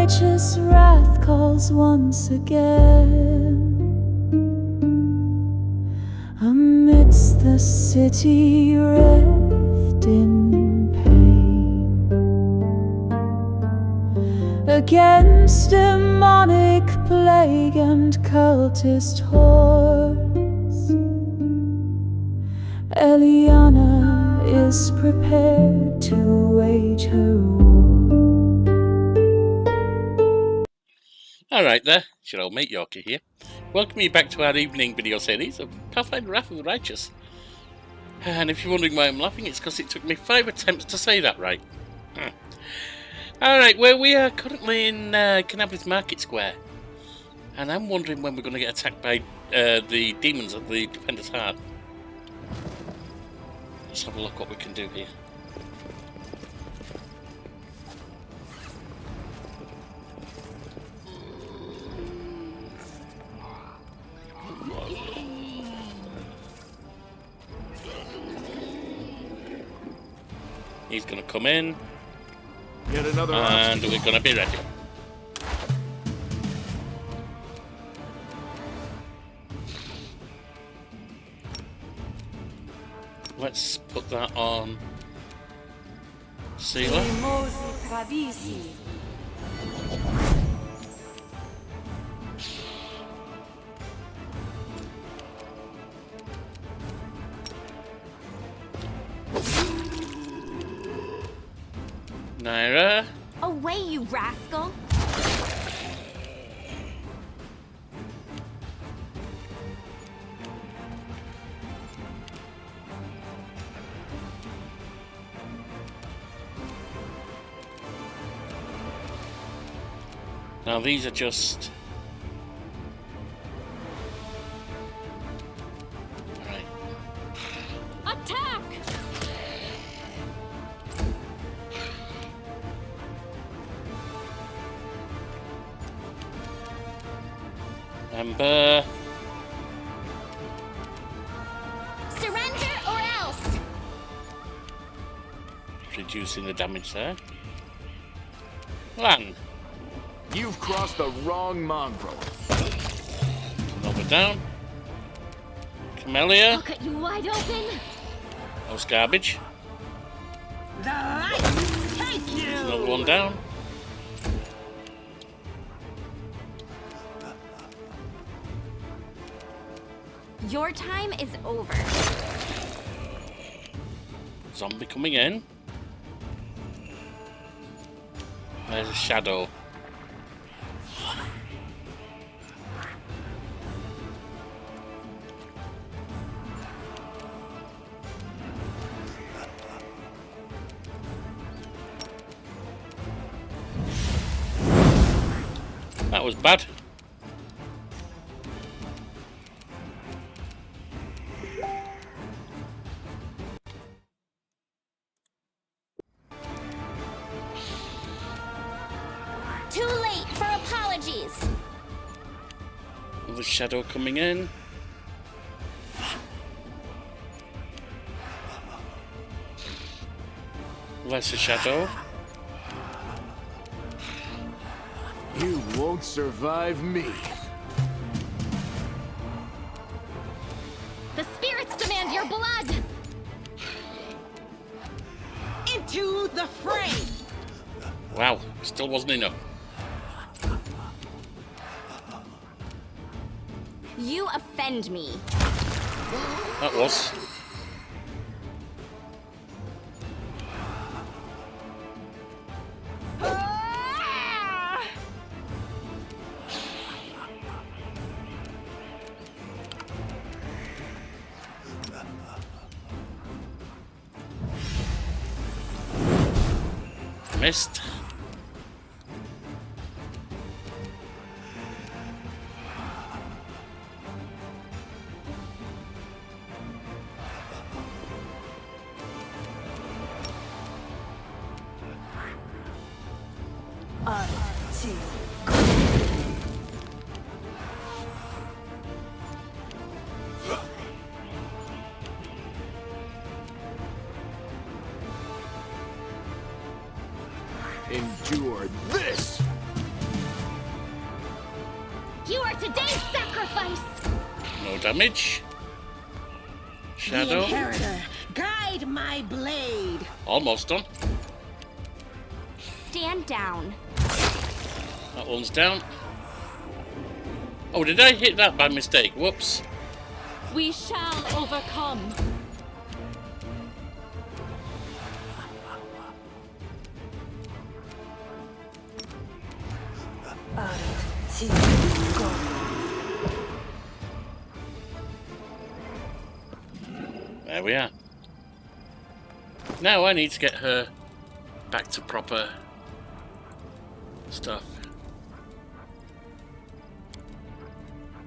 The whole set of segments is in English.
righteous wrath calls once again. Amidst the city reft in pain, against demonic plague and cultist hordes, Elyana is prepared to wage her war. Alright there, it's your old mate Yorkie here. Welcome you back to our evening video series of Pathfinder Wrath of the Righteous. And if you're wondering why I'm laughing, it's because it took me 5 attempts to say that right. Alright, well, we are currently in Kenabres Market Square. And I'm wondering when we're going to get attacked by the demons of the Defender's Heart. Let's have a look what we can do here. He's going to come in, Yet another and we're going to be ready. Let's put that on sealer. Naira. Away, you rascal! Now these are just... Alright. Attack! Amber. Surrender or else! Reducing the damage there. Lan. You've crossed the wrong mongrel. Another down. Camellia. I'll cut you wide open! That was garbage. The light take you! Another one down. Your time is over. Zombie coming in. There's a shadow. That was bad. Too late for apologies! Another shadow coming in. Lesser shadow. You won't survive me. The spirits demand your blood! Into the fray! Wow, still wasn't enough. You offend me. That was. Missed. Endure this! today's sacrifice. No damage. Shadow. The inheritor, guide my blade. Almost done. Stand down. That one's down. Oh, did I hit that by mistake? Whoops. We shall overcome. There we are. Now I need to get her back to proper stuff.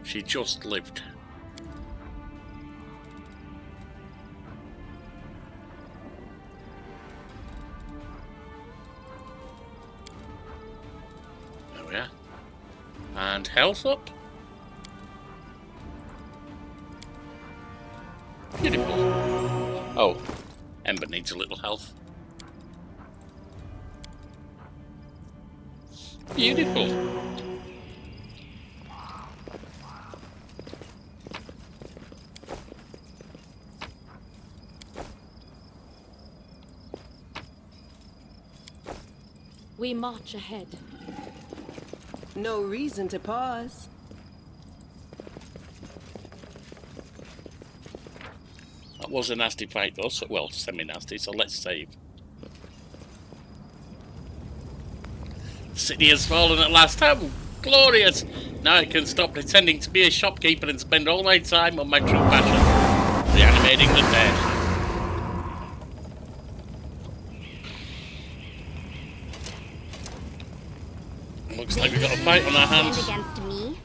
She just lived. There we are. And health up. Beautiful. Oh, Ember needs a little health. Beautiful. We march ahead. No reason to pause. That was a nasty fight though, so, well, semi-nasty, so let's save. The city has fallen at last. How glorious! Now I can stop pretending to be a shopkeeper and spend all my time on my true passion, reanimating the dead. Looks like we've got a fight on our hands. Stand against me.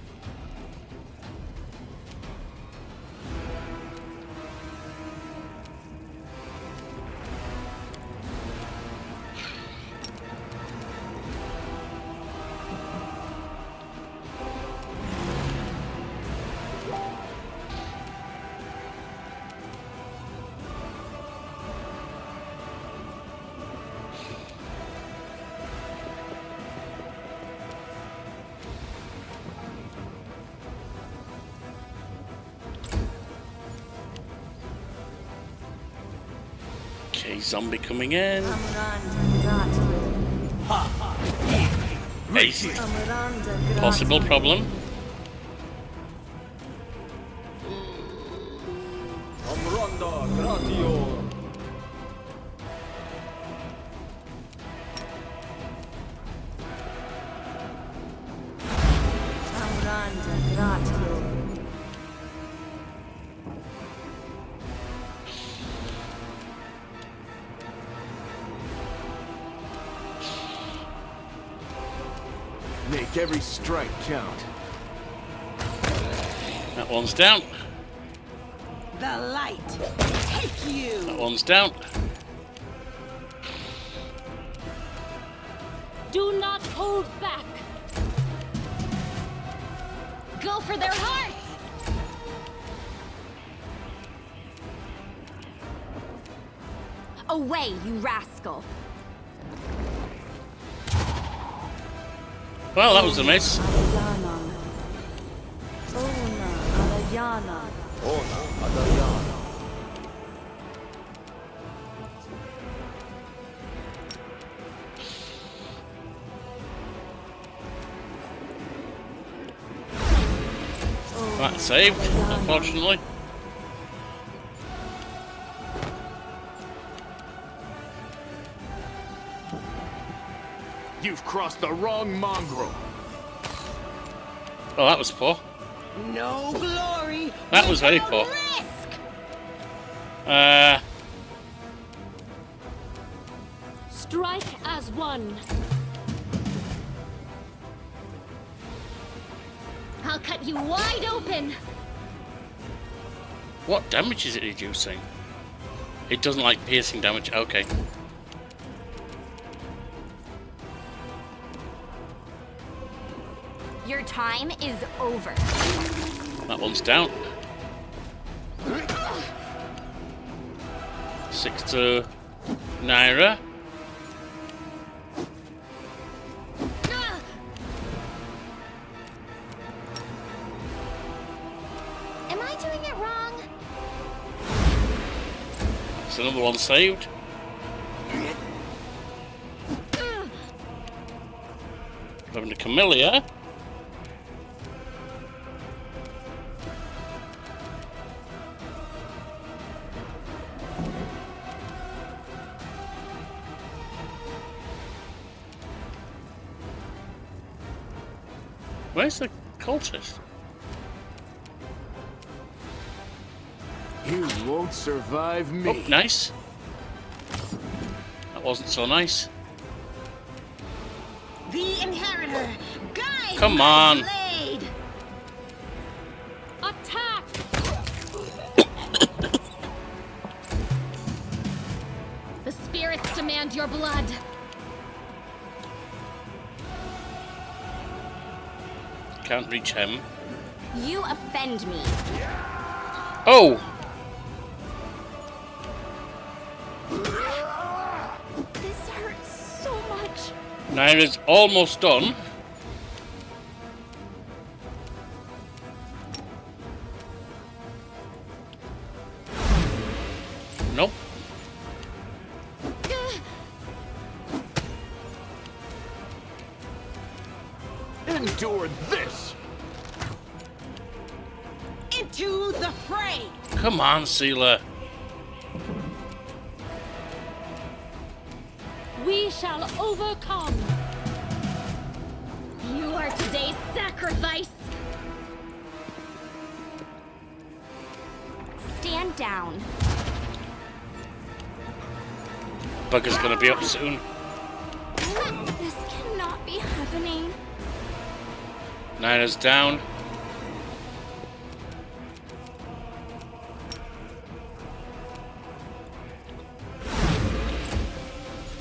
Okay, zombie coming in. Ace. Possible problem. Make every strike count. That one's down. The light. Take you. That one's down. Do not hold back. Go for their hearts. Away, you rascal. Well, that was a miss. That saved, unfortunately. You've crossed the wrong mongrel. Oh, that was poor. No glory. That was very poor. Strike as one. I'll cut you wide open. What damage is it reducing? It doesn't like piercing damage. Okay. Your time is over. That one's down. 6 to Naira. There's another one saved. Having a Camellia. Where's the cultist? You won't survive me. Oh, nice. That wasn't so nice. The inheritor, guide Come my on. blade. Attack! The spirits demand your blood. Can't reach him. You offend me. Oh! This hurts so much. Naira's almost done. Nope. Endure this. Into the fray. Come on, Sealer. We shall overcome. You are today's sacrifice. Stand down. Bugger's gonna be up soon. This cannot be happening. Naira's down.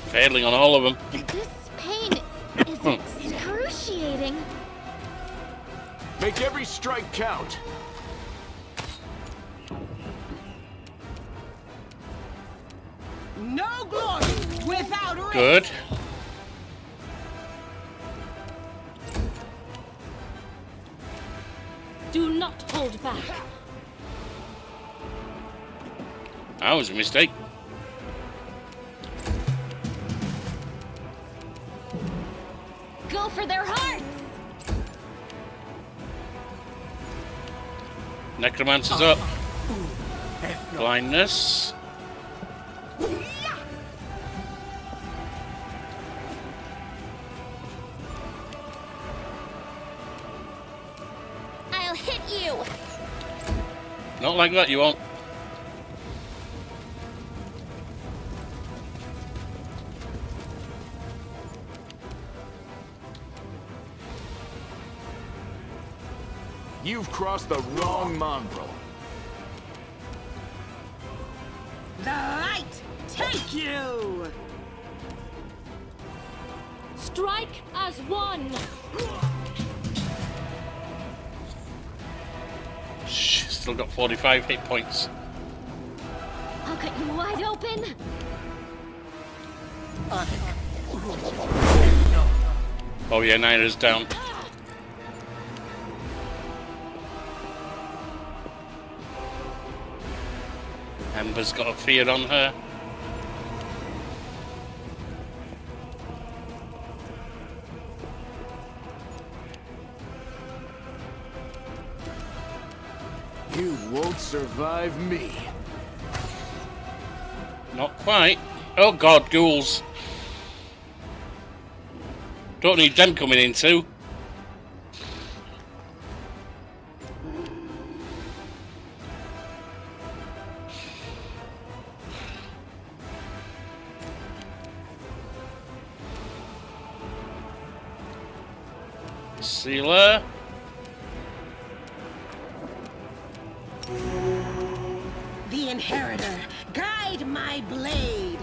Failing on all of them. This pain is excruciating. Make every strike count. No glory without risk. Good. Do not hold back. That was a mistake. Go for their hearts. Necromancer's up. Blindness. I'll hit you. Not like that, you won't. You've crossed the wrong mongrel. The light take you. Strike as one. Shh, still got 45 hit points. I'll cut you wide open. Oh yeah, Naira's down. Ember's got a fear on her. You won't survive me. Not quite. Oh god, ghouls. Don't need them coming in too. Sealer. The inheritor, guide my blade.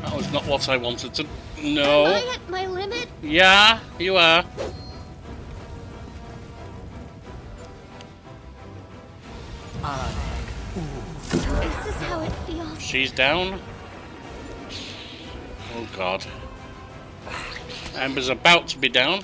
That was not what I wanted to. Am No. I at my limit? Yeah, you are. She's down. Oh god. Amber's about to be down.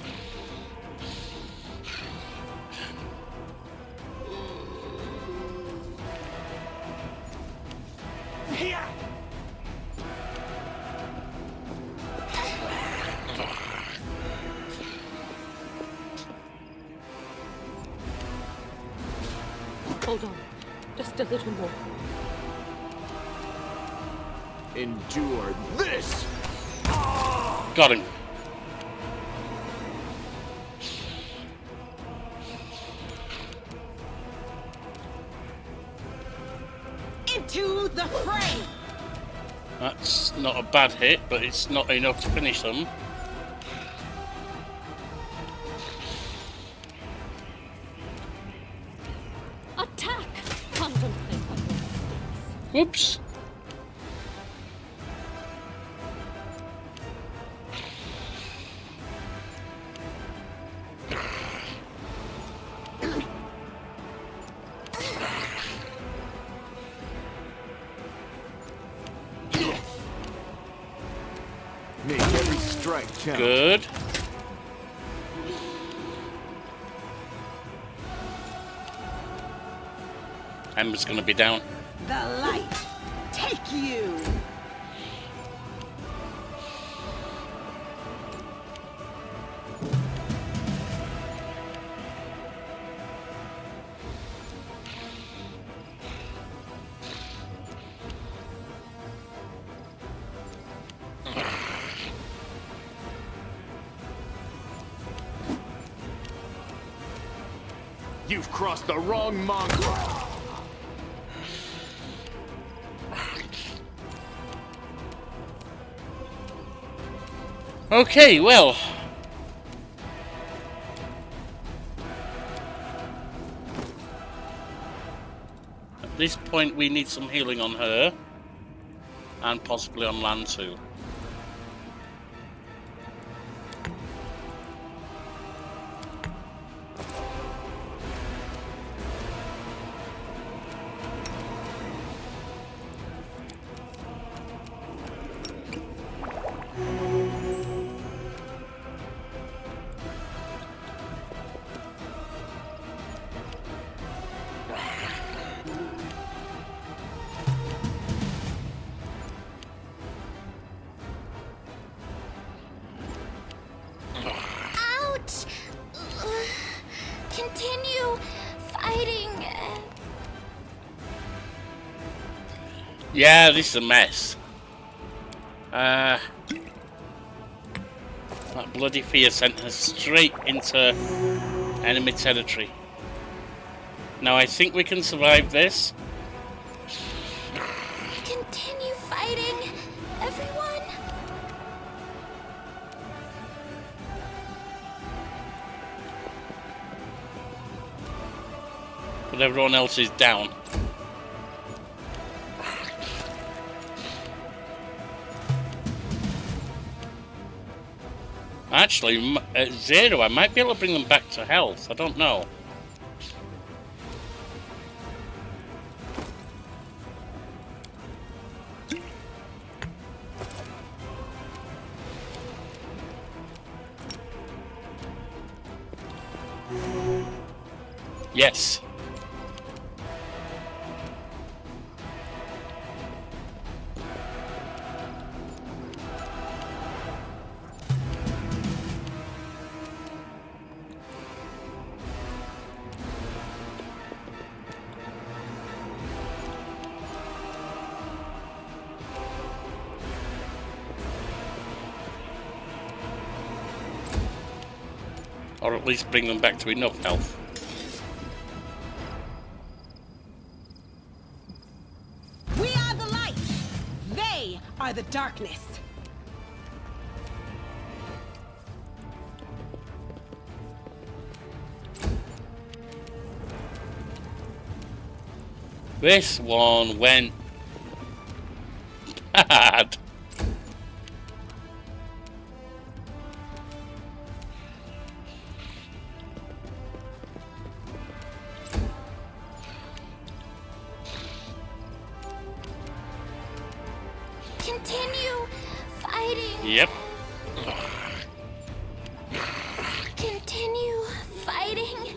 Hold on. Just a little more. Endure this! Got him. Into the fray! That's not a bad hit, but it's not enough to finish them. Attack! Contemplate on your mistakes. Whoops. Make every strike count. Good. Amber's gonna be down. The light take you! You've crossed the wrong mongrel. Okay, well. At this point we need some healing on her. And possibly on Lan too. Ouch! Continue fighting. Yeah, this is a mess. That bloody fear sent her straight into enemy territory. Now I think we can survive this. Continue fighting, everyone. But everyone else is down. Actually, at 0, I might be able to bring them back to health. I don't know. Yes. Or at least bring them back to enough health. We are the light! They are the darkness! This one went bad. Continue fighting. Yep. Continue fighting.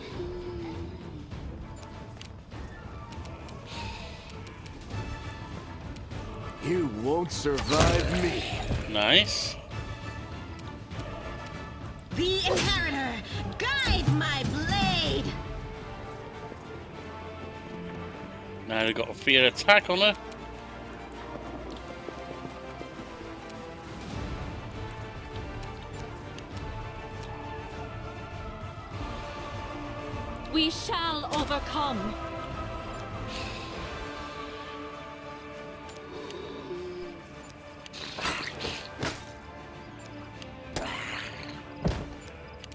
You won't survive me. Nice. The Inheritor, guide my blade. Now we've got a fear attack on her. We shall overcome.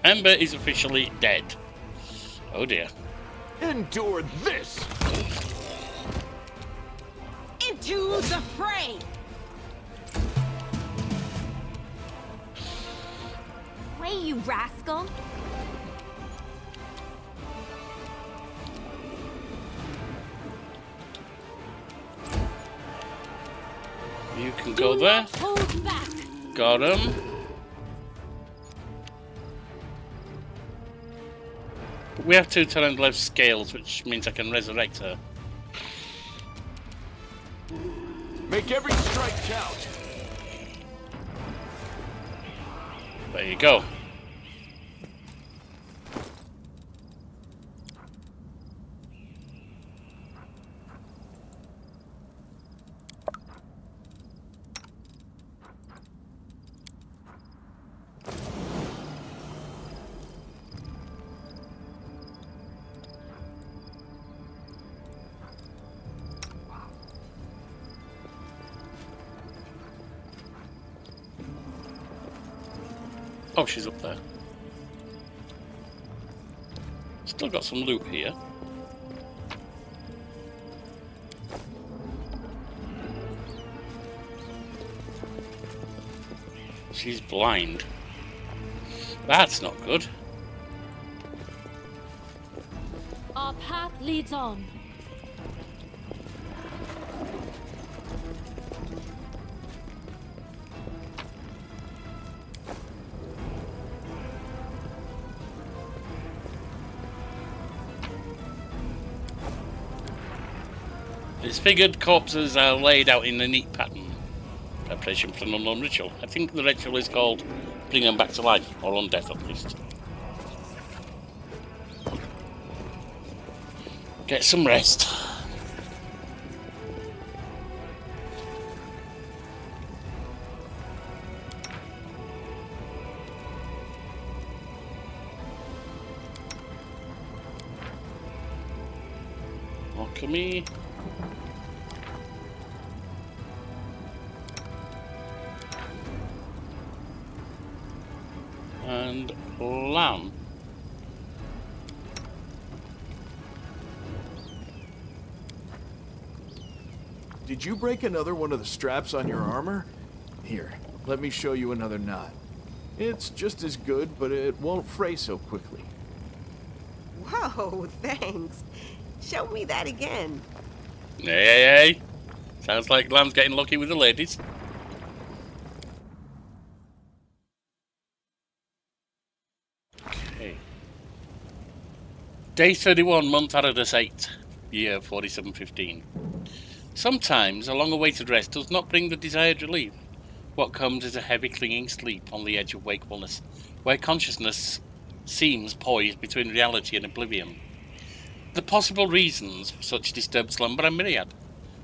Ember is officially dead. Oh dear. Endure this. Into the fray. Way, you rascal. You can go there. Hold back. Got him. But we have 2 turn left scales, which means I can resurrect her. Make every strike count. There you go. Oh, she's up there. Still got some loot here. She's blind. That's not good. Our path leads on. Disfigured corpses are laid out in a neat pattern. Preparation for an unknown ritual. I think the ritual is called Bring Them Back to Life, or Undeath at least. Get some rest. Alchemy. And lamb. Did you break another one of the straps on your armor? Here, let me show you another knot. It's just as good, but it won't fray so quickly. Whoa, thanks. Show me that again. Hey. Sounds like Lamb's getting lucky with the ladies. Okay. Day 31, month Aradus 8, year 4715. Sometimes a long-awaited rest does not bring the desired relief. What comes is a heavy clinging sleep on the edge of wakefulness, where consciousness seems poised between reality and oblivion. The possible reasons for such disturbed slumber are myriad.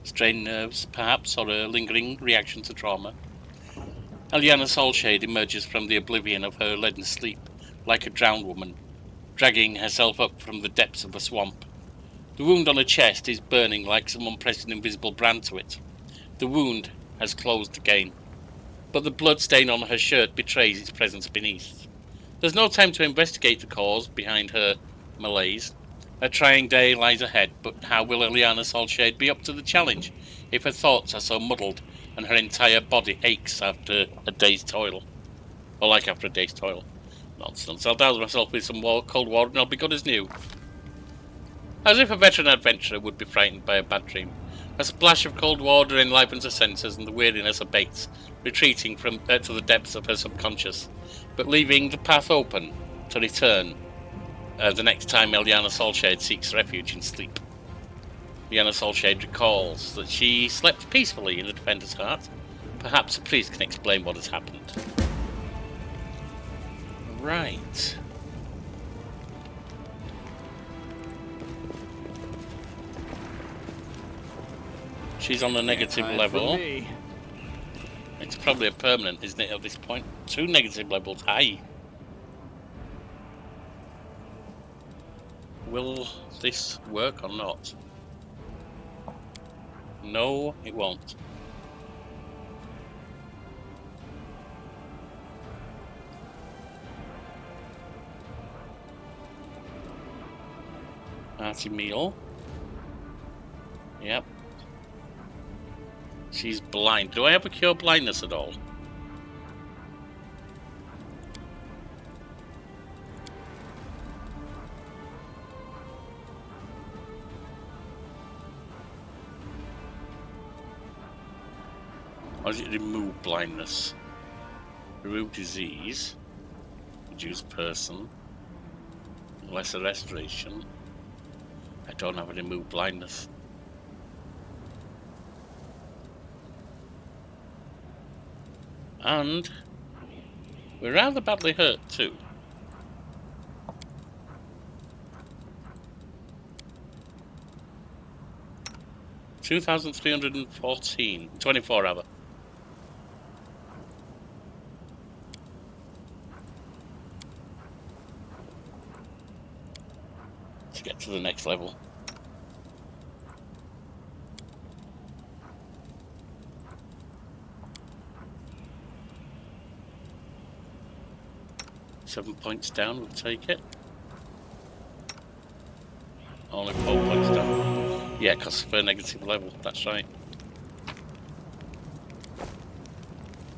Strained nerves, perhaps, or a lingering reaction to trauma. Elyana Soulshade emerges from the oblivion of her leaden sleep, like a drowned woman, dragging herself up from the depths of a swamp. The wound on her chest is burning like someone pressed an invisible brand to it. The wound has closed again, but the blood stain on her shirt betrays its presence beneath. There's no time to investigate the cause behind her malaise. A trying day lies ahead, but how will Elyana Soulshade be up to the challenge if her thoughts are so muddled and her entire body aches after a day's toil? Or like after a day's toil. Nonsense. I'll douse myself with some cold water and I'll be good as new. As if a veteran adventurer would be frightened by a bad dream. A splash of cold water enlivens her senses and the weariness abates, retreating from to the depths of her subconscious, but leaving the path open to return the next time Elyana Soulshade seeks refuge in sleep. Elyana Soulshade recalls that she slept peacefully in the defender's heart. Perhaps a priest can explain what has happened. Right. She's on the negative level. It's probably a permanent, isn't it, at this point? 2 negative levels high. Will this work or not? No, it won't. Hearty meal. Yep. She's blind. Do I have a cure blindness at all? Or does it remove blindness? Remove disease. Reduce person. Lesser restoration. I don't have a remove blindness. And we're rather badly hurt too. $2,314. 24 rather. To get to the next level. Seven points down, we'll take it. Only 4 points down. Yeah, because for a negative level, that's right.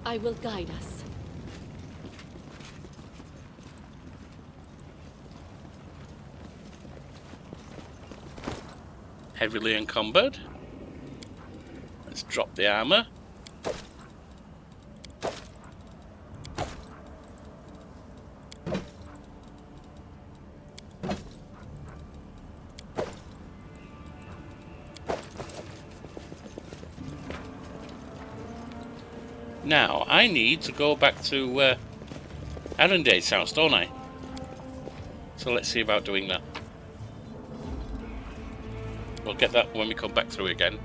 I will guide us. Heavily encumbered. Let's drop the armor. Now, I need to go back to Arendade's house, don't I? So let's see about doing that. We'll get that when we come back through again.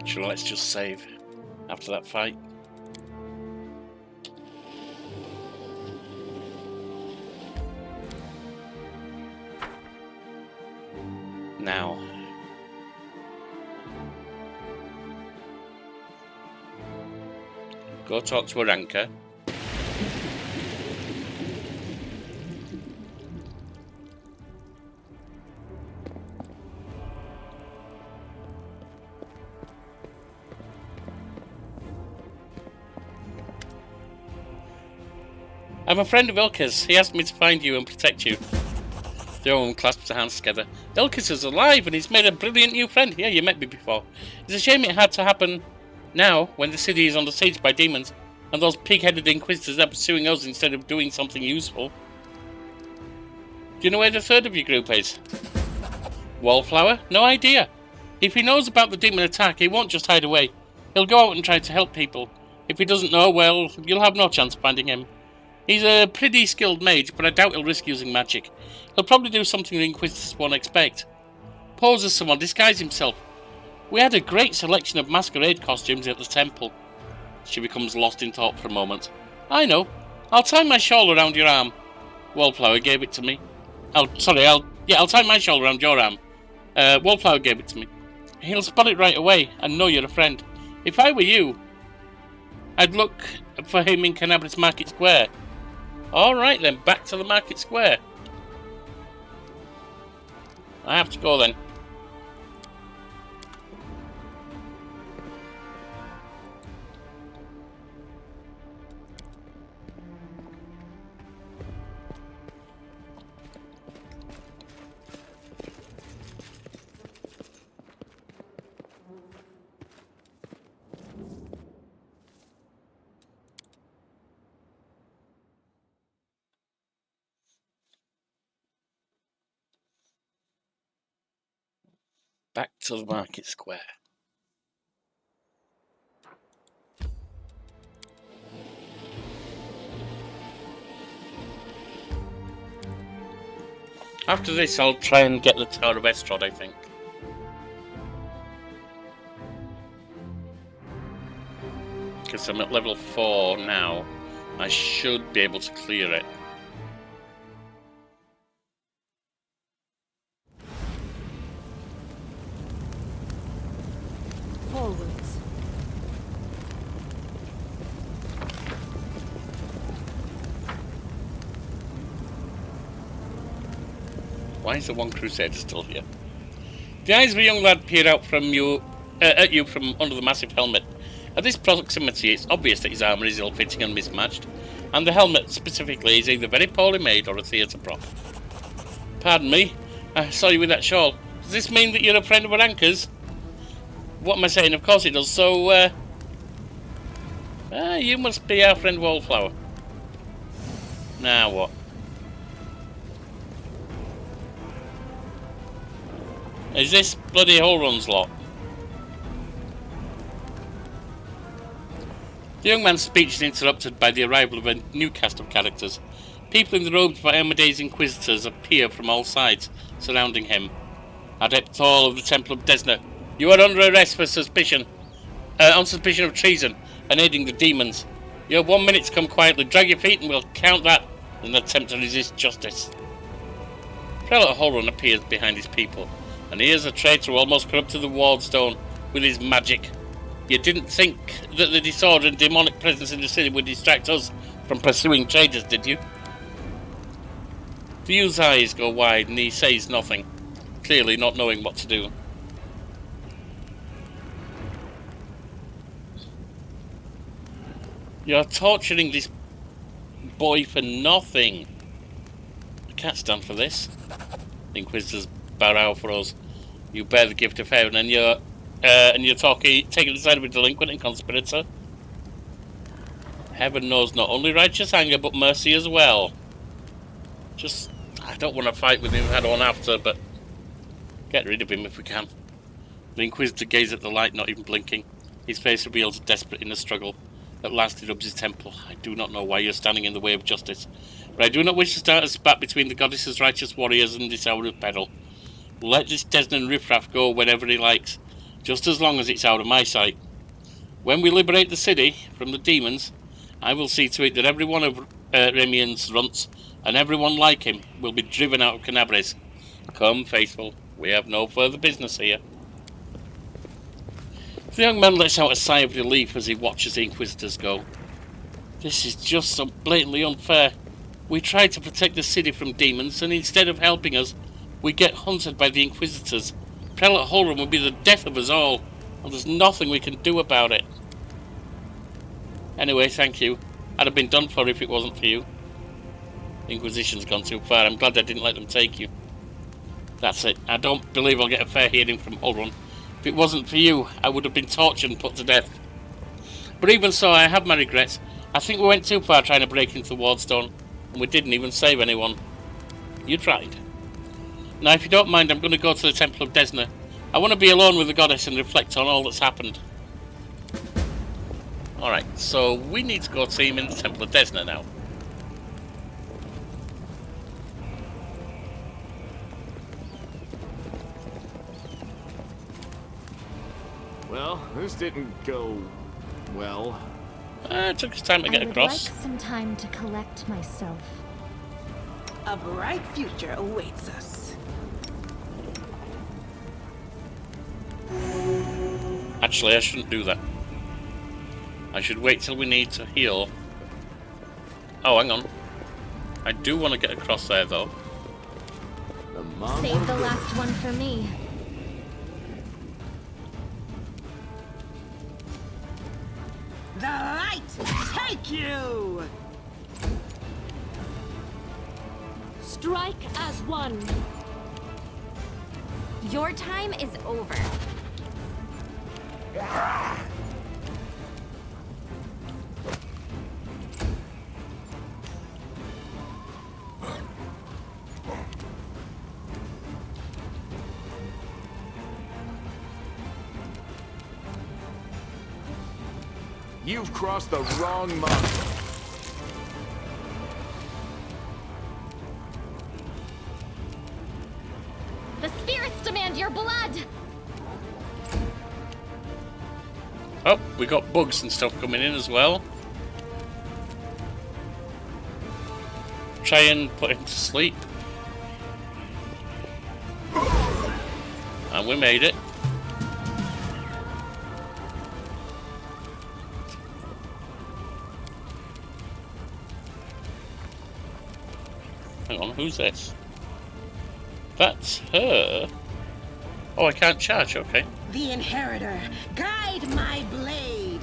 Sure, let's just save after that fight. Now, go talk to Aranka. I'm a friend of Ilka's. He asked me to find you and protect you. The old one clasps her hands together. Ilka's is alive and he's made a brilliant new friend. Yeah, you met me before. It's a shame it had to happen now, when the city is under siege by demons, and those pig-headed inquisitors are pursuing us instead of doing something useful. Do you know where the third of your group is? Wallflower? No idea. If he knows about the demon attack, he won't just hide away. He'll go out and try to help people. If he doesn't know, well, you'll have no chance of finding him. He's a pretty skilled mage, but I doubt he'll risk using magic. He'll probably do something the Inquisitors won't expect. Pose as someone, disguise himself. We had a great selection of masquerade costumes at the temple. She becomes lost in thought for a moment. I know. I'll tie my shawl around your arm. Wallflower gave it to me. I'll tie my shawl around your arm. Wallflower gave it to me. He'll spot it right away and know you're a friend. If I were you, I'd look for him in Kenabres Market Square. Alright then, back to the market square. I have to go then. Back to the market square. After this, I'll try and get the Tower of Estrad, I think. Because I'm at level 4 now. I should be able to clear it. Forwards. Why is the one Crusader still here? The eyes of a young lad peer out from you, at you from under the massive helmet. At this proximity, it's obvious that his armour is ill-fitting and mismatched, and the helmet specifically is either very poorly made or a theatre prop. Pardon me, I saw you with that shawl. Does this mean that you're a friend of Aranka's? What am I saying? Of course it does. So, you must be our friend Wallflower. Now what? Is this bloody Holrun's lot? The young man's speech is interrupted by the arrival of a new cast of characters. People in the robes of Amadeus Inquisitors appear from all sides, surrounding him. Adept Hall of the Temple of Desna, you are under arrest for suspicion, on suspicion of treason and aiding the demons. You have 1 minute to come quietly. Drag your feet and we'll count that in an attempt to resist justice. Prelate Holrun appears behind his people, and he is a traitor who almost corrupted the Wardstone with his magic. You didn't think that the disorder and demonic presence in the city would distract us from pursuing traitors, did you? The youth's eyes go wide and he says nothing, clearly not knowing what to do. You're torturing this boy for nothing. I can't stand for this. The Inquisitors bow out for us. You bear the gift of heaven, and you're taking the side of a delinquent and conspirator. Heaven knows not only righteous anger, but mercy as well. I don't want to fight with him head on after, but get rid of him if we can. The Inquisitor gazes at the light, not even blinking. His face reveals desperate in the struggle. At last he rubs his temple. I do not know why you're standing in the way of justice, but I do not wish to start a spat between the goddess's righteous warriors and this hour of peril. Let this Desnan riffraff go wherever he likes, just as long as it's out of my sight. When we liberate the city from the demons, I will see to it that every one of Remian's runts and everyone like him will be driven out of Kenabres. Come, faithful, we have no further business here. The young man lets out a sigh of relief as he watches the Inquisitors go. This is just so blatantly unfair. We try to protect the city from demons, and instead of helping us, we get hunted by the Inquisitors. Prelate Holrun will be the death of us all, and there's nothing we can do about it. Anyway, thank you. I'd have been done for if it wasn't for you. The Inquisition's gone too far. I'm glad I didn't let them take you. That's it. I don't believe I'll get a fair hearing from Holrun. If it wasn't for you, I would have been tortured and put to death. But even so, I have my regrets. I think we went too far trying to break into the Wardstone, and we didn't even save anyone. You tried. Now, if you don't mind, I'm going to go to the Temple of Desna. I want to be alone with the goddess and reflect on all that's happened. Alright, so we need to go see him in the Temple of Desna now. Well, this didn't go well. It took us time to get across. I would like some time to collect myself. A bright future awaits us. Actually, I shouldn't do that. I should wait till we need to heal. Oh, hang on. I do want to get across there though. The mom Save the last one for me. The light take you! Strike as one. Your time is over. You've crossed the wrong mongrel. The spirits demand your blood! Oh, we got bugs and stuff coming in as well. Try and put him to sleep. And we made it. Hang on, who's this? That's her. Oh, I can't charge, okay. The Inheritor, guide my blade!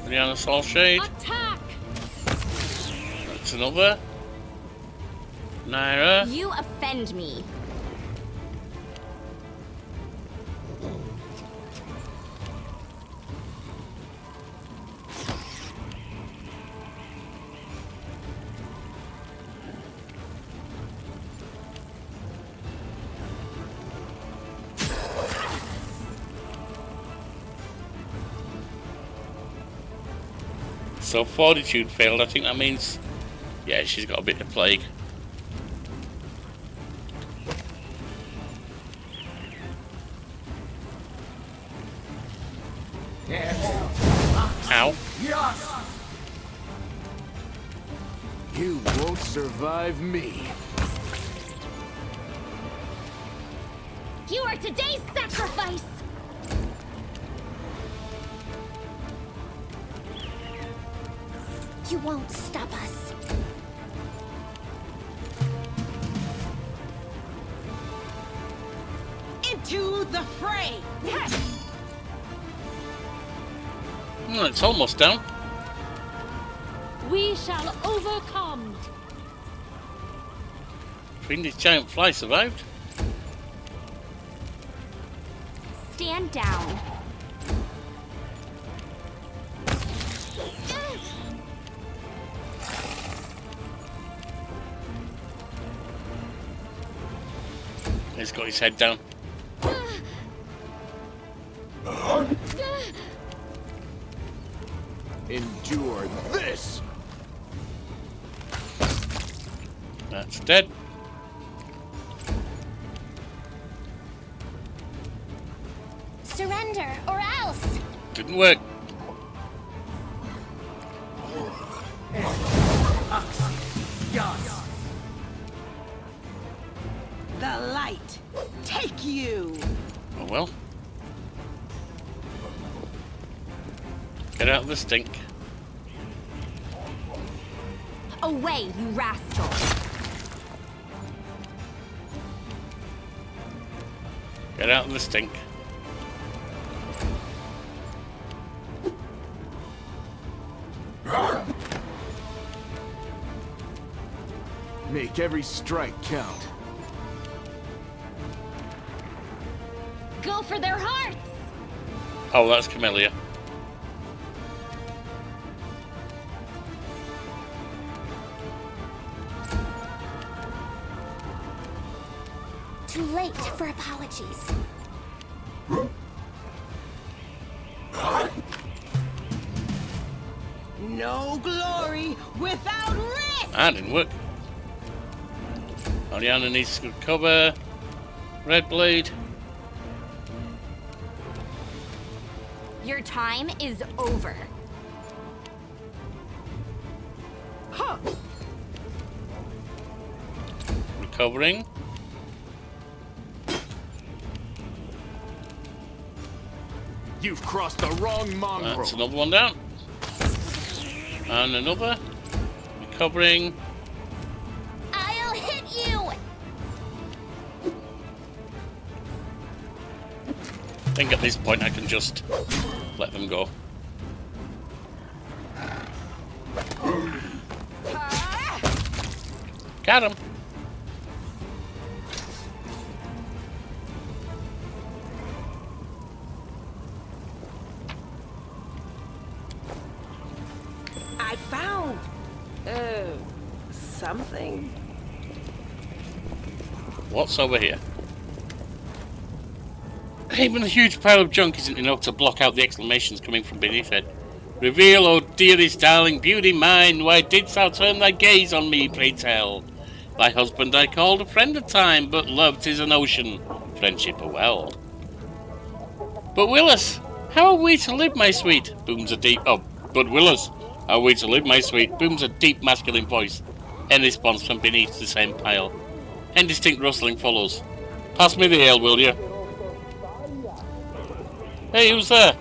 Elyana Soul Shade. Attack! That's another. Naira. You offend me. So Fortitude failed. I think that means, yeah, she's got a bit of plague. Ow. You won't survive me. You are today's sacrifice! You won't stop us. Into the fray! Oh, it's almost down. We shall overcome. Fiendish giant fly survived. Stand down. He's got his head down. Endure this! That's dead. Surrender, or else! Didn't work. The light take you! Oh well. Get out of the stink. Away, you rascal! Get out of the stink. Make every strike count. Go for their hearts! Oh, that's Camellia. Too late for apologies. No glory without risk! That didn't work. Elyana needs to cover. Red blade. Your time is over. Huh. Recovering. You've crossed the wrong mongrel. That's another one down. And another. Recovering. I think at this point I can just let them go. Got him! I found... something? What's over here? Even a huge pile of junk isn't enough to block out the exclamations coming from beneath it. Reveal, O dearest darling beauty mine, why didst thou turn thy gaze on me, pray tell? Thy husband I called a friend at time, but love 'tis an ocean, friendship a well. But Willis, how are we to live, my sweet? Booms a deep... Oh, but Willis, how are we to live, my sweet? Booms a deep masculine voice, in response from beneath the same pile. Indistinct rustling follows. Pass me the ale, will you? Hey, who's there?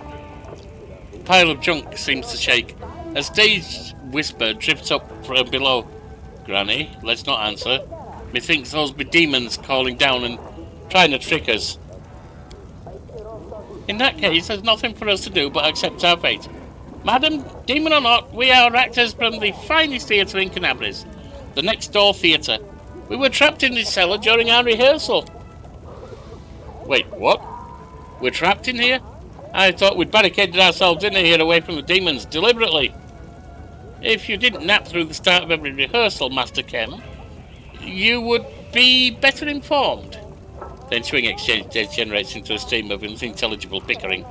The pile of junk seems to shake. A stage whisper drifts up from below. Granny, let's not answer. Methinks those be demons calling down and trying to trick us. In that case, there's nothing for us to do but accept our fate. Madam, demon or not, we are actors from the finest theatre in Kenabres, the next door theatre. We were trapped in this cellar during our rehearsal. Wait, what? We're trapped in here? I thought we'd barricaded ourselves in here away from the demons deliberately. If you didn't nap through the start of every rehearsal, Master Kem, you would be better informed. The ensuing exchange degenerates into a stream of unintelligible bickering.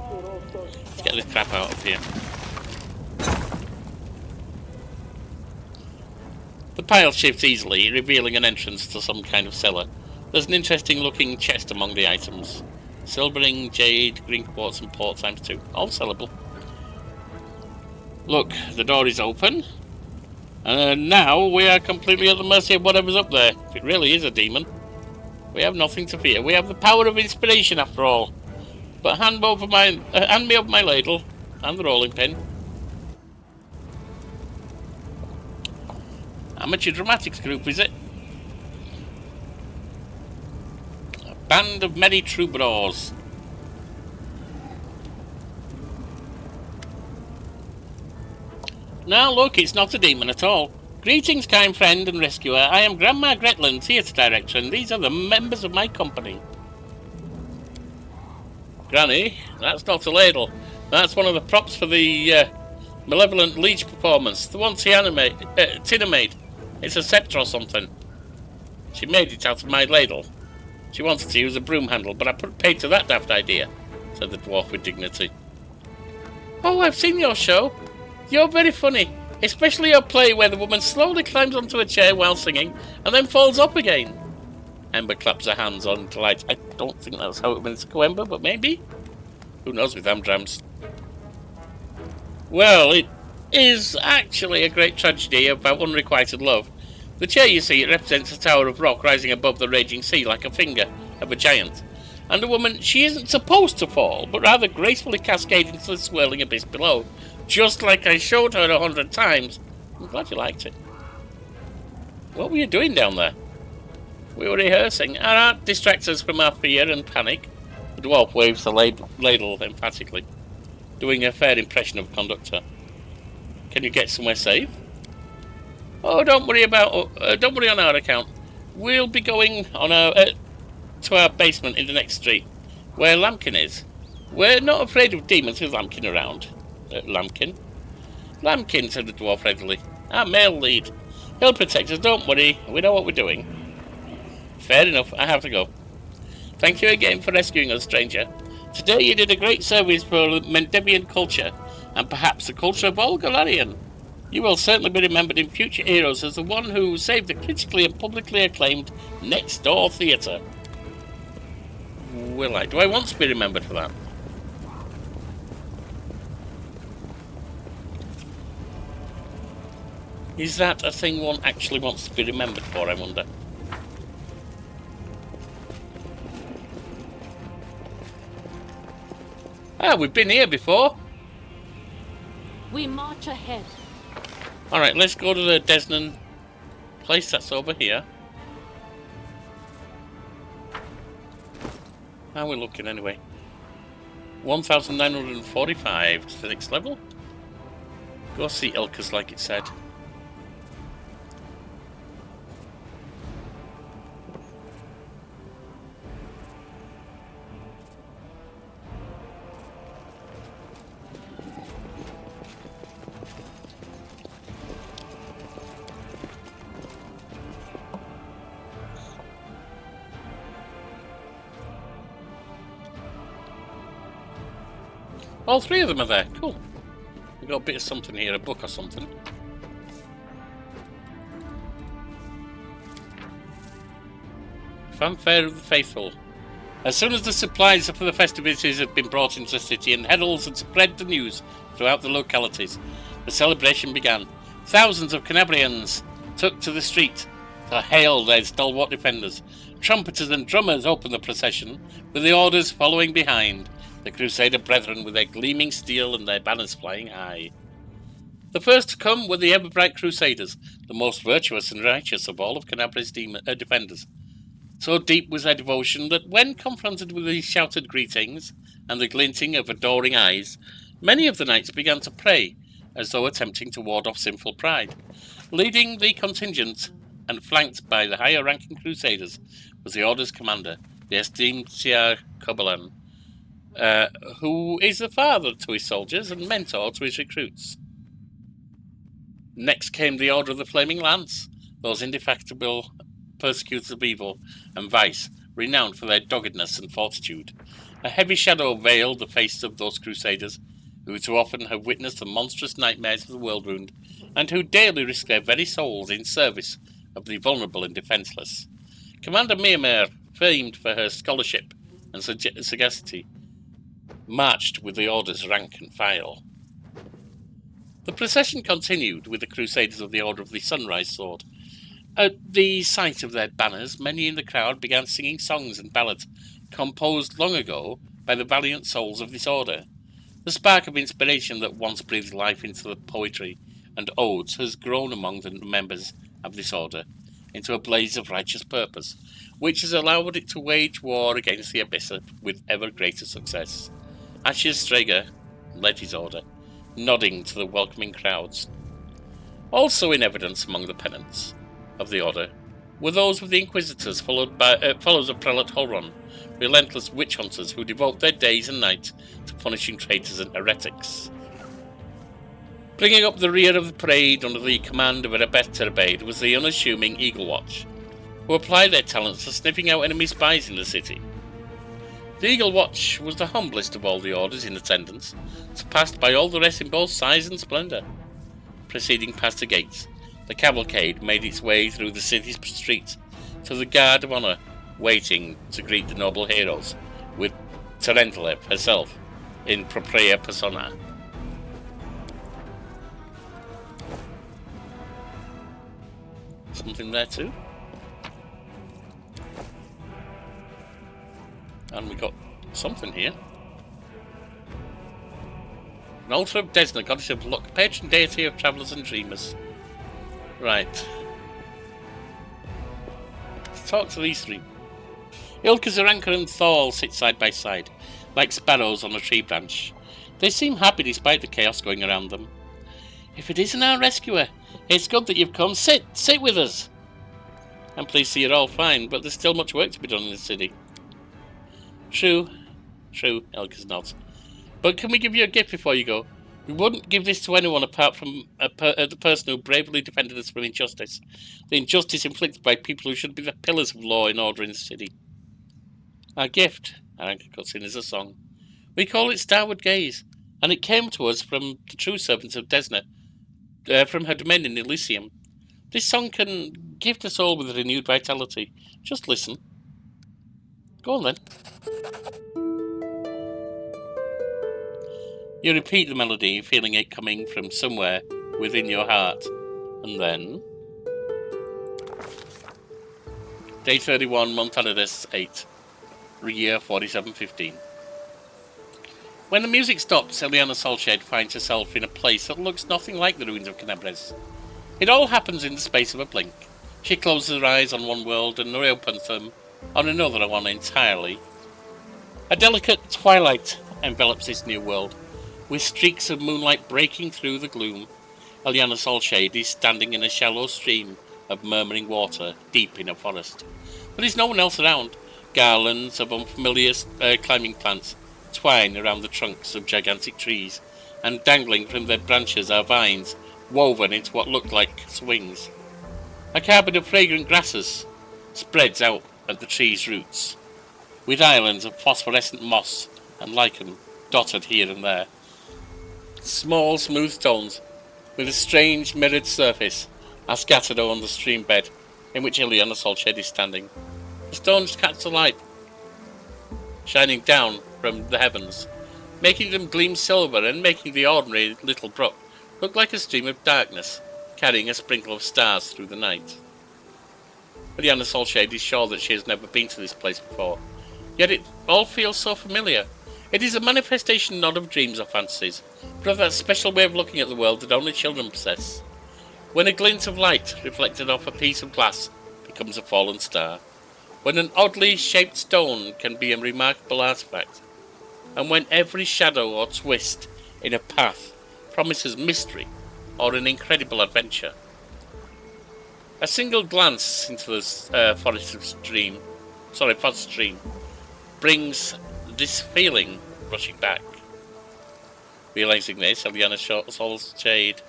Let's get this crap out of here. The pile shifts easily, revealing an entrance to some kind of cellar. There's an interesting looking chest among the items. Silver ring, jade, green quartz and port ×2. All sellable. Look, the door is open. And now we are completely at the mercy of whatever's up there. If it really is a demon. We have nothing to fear. We have the power of inspiration after all. But hand me over my ladle and the rolling pin. Amateur dramatics group, is it? A band of merry troubadours. Now look, it's not a demon at all. Greetings, kind friend and rescuer. I am Grandma Gretland, theatre director, and these are the members of my company. Granny, that's not a ladle. That's one of the props for the malevolent leech performance. The one Tina made. It's a scepter or something. She made it out of my ladle. She wanted to use a broom handle, but I put paid to that daft idea, said the dwarf with dignity. Oh, I've seen your show. You're very funny, especially your play where the woman slowly climbs onto a chair while singing and then falls up again. Ember claps her hands on delight. I don't think that's how it went to Coember, but maybe? Who knows with Amdrams? Well, it is actually a great tragedy about unrequited love. The chair, you see, it represents a tower of rock rising above the raging sea like a finger of a giant. And a woman, she isn't supposed to fall, but rather gracefully cascade into the swirling abyss below. Just like I showed her 100 times. I'm glad you liked it. What were you doing down there? We were rehearsing. Our art distracts us from our fear and panic. The dwarf waves the ladle emphatically, doing a fair impression of a conductor. Can you get somewhere safe? Oh, don't worry on our account. We'll be going on to our basement in the next street, where Lambkin is. We're not afraid of demons with Lambkin around. Lambkin? Lambkin, said the dwarf readily. Our male lead. He'll protect us, don't worry. We know what we're doing. Fair enough, I have to go. Thank you again for rescuing us, stranger. Today you did a great service for Mendevian culture, and perhaps the culture of all Galarian. You will certainly be remembered in future eras as the one who saved the critically and publicly acclaimed Next Door Theatre. Will I? Do I want to be remembered for that? Is that a thing one actually wants to be remembered for, I wonder? Ah, we've been here before. We march ahead. Alright, let's go to the Desnan place that's over here. How are we looking anyway? 1945 to the next level. Go see Ilkas like it said. All three of them are there. Cool. We've got a bit of something here, a book or something. Fanfare of the Faithful. As soon as the supplies for the festivities had been brought into the city and heralds had spread the news throughout the localities, the celebration began. Thousands of Kenabrians took to the street to hail their stalwart defenders. Trumpeters and drummers opened the procession, with the orders following behind. The Crusader brethren with their gleaming steel and their banners flying high. The first to come were the ever-bright Crusaders, the most virtuous and righteous of all of Kenabres' defenders. So deep was their devotion that when confronted with these shouted greetings and the glinting of adoring eyes, many of the knights began to pray, as though attempting to ward off sinful pride. Leading the contingent, and flanked by the higher-ranking Crusaders, was the Order's commander, the esteemed Siar Kobalan, who is the father to his soldiers and mentor to his recruits. Next came the Order of the Flaming Lance, those indefatigable persecutors of evil and vice, renowned for their doggedness and fortitude. A heavy shadow veiled the faces of those Crusaders, who too often have witnessed the monstrous nightmares of the world ruined, and who daily risk their very souls in service of the vulnerable and defenceless. Commander Myrmir, famed for her scholarship and sagacity, marched with the Order's rank and file. The procession continued with the Crusaders of the Order of the Sunrise Sword. At the sight of their banners, many in the crowd began singing songs and ballads composed long ago by the valiant souls of this order. The spark of inspiration that once breathed life into the poetry and odes has grown among the members of this order into a blaze of righteous purpose, which has allowed it to wage war against the abyss with ever greater success. Ashes Strager led his order, nodding to the welcoming crowds. Also in evidence among the penants of the order were those of the Inquisitors, followers of Prelate Holron, relentless witch hunters who devote their days and nights to punishing traitors and heretics. Bringing up the rear of the parade under the command of Rebeth Terbade was the unassuming Eagle Watch, who applied their talents to sniffing out enemy spies in the city. The Eagle Watch was the humblest of all the orders in attendance, surpassed by all the rest in both size and splendour. Proceeding past the gates, the cavalcade made its way through the city's streets to the Guard of Honour, waiting to greet the noble heroes, with Terentlev herself in propria persona. Something there too. And we got something here. An altar of Desna, goddess of luck, patron deity of travellers and dreamers. Right. Let's talk to these three. Ilka, Zaranka and Thor sit side by side, like sparrows on a tree branch. They seem happy despite the chaos going around them. If it isn't our rescuer, it's good that you've come. Sit with us. I'm pleased to see you're all fine, but there's still much work to be done in the city. True, Elkas nods. But can we give you a gift before you go? We wouldn't give this to anyone apart from the person who bravely defended us from injustice. The injustice inflicted by people who should be the pillars of law and order in the city. Our gift, Aranka cuts in, is a song. We call it Starward Gaze, and it came to us from the true servants of Desna, from her domain in Elysium. This song can gift us all with renewed vitality. Just listen. Go on then. You repeat the melody, feeling it coming from somewhere within your heart. And then... Day 31, Montanades 8. Year 4715. When the music stops, Elyana Solshade finds herself in a place that looks nothing like the ruins of Kenabres. It all happens in the space of a blink. She closes her eyes on one world and reopens them on another one entirely. A delicate twilight envelops this new world, with streaks of moonlight breaking through the gloom. Elyana Solshade is standing in a shallow stream of murmuring water deep in a forest. There is no one else around. Garlands of unfamiliar climbing plants twine around the trunks of gigantic trees, and dangling from their branches are vines woven into what look like swings. A carpet of fragrant grasses spreads out at the tree's roots, with islands of phosphorescent moss and lichen dotted here and there. Small, smooth stones with a strange mirrored surface are scattered on the stream bed in which Elyana Solshade is standing. The stones catch the light shining down from the heavens, making them gleam silver and making the ordinary little brook look like a stream of darkness, carrying a sprinkle of stars through the night. Elyana Solshade is sure that she has never been to this place before, yet it all feels so familiar. It is a manifestation not of dreams or fantasies, but of that special way of looking at the world that only children possess, when a glint of light reflected off a piece of glass becomes a fallen star, when an oddly shaped stone can be a remarkable artifact, and when every shadow or twist in a path promises mystery or an incredible adventure. A single glance into the forest stream brings this feeling rushing back. Realizing this, Elyana Solshade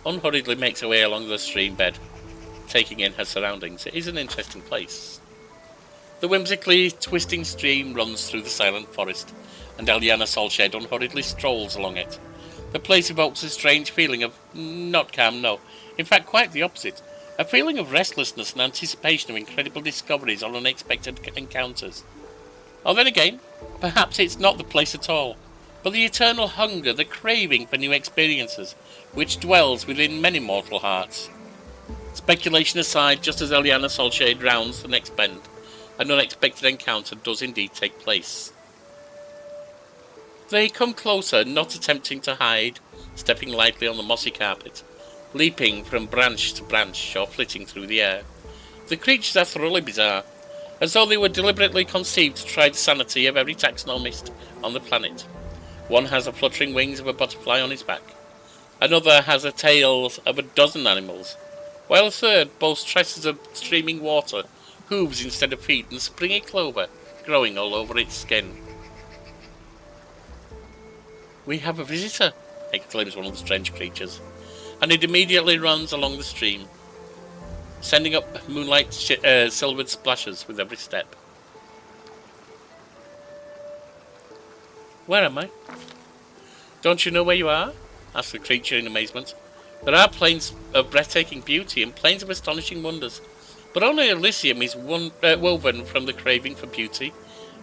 unhurriedly makes her way along the stream bed, taking in her surroundings. It is an interesting place. The whimsically twisting stream runs through the silent forest, and Elyana Solshade unhurriedly strolls along it. The place evokes a strange feeling of not calm, no, in fact quite the opposite. A feeling of restlessness and anticipation of incredible discoveries or unexpected encounters. Or then again, perhaps it's not the place at all, but the eternal hunger, the craving for new experiences, which dwells within many mortal hearts. Speculation aside, just as Elyana Solshade rounds the next bend, an unexpected encounter does indeed take place. They come closer, not attempting to hide, stepping lightly on the mossy carpet, leaping from branch to branch or flitting through the air. The creatures are thoroughly bizarre, as though they were deliberately conceived to try the sanity of every taxonomist on the planet. One has the fluttering wings of a butterfly on his back. Another has the tails of a dozen animals, while a third boasts tresses of streaming water, hooves instead of feet, and springy clover growing all over its skin. "We have a visitor," exclaims one of the strange creatures, and it immediately runs along the stream, sending up moonlight silvered splashes with every step. "Where am I?" "Don't you know where you are?" asks the creature in amazement. "There are plains of breathtaking beauty and plains of astonishing wonders, but only Elysium is woven from the craving for beauty,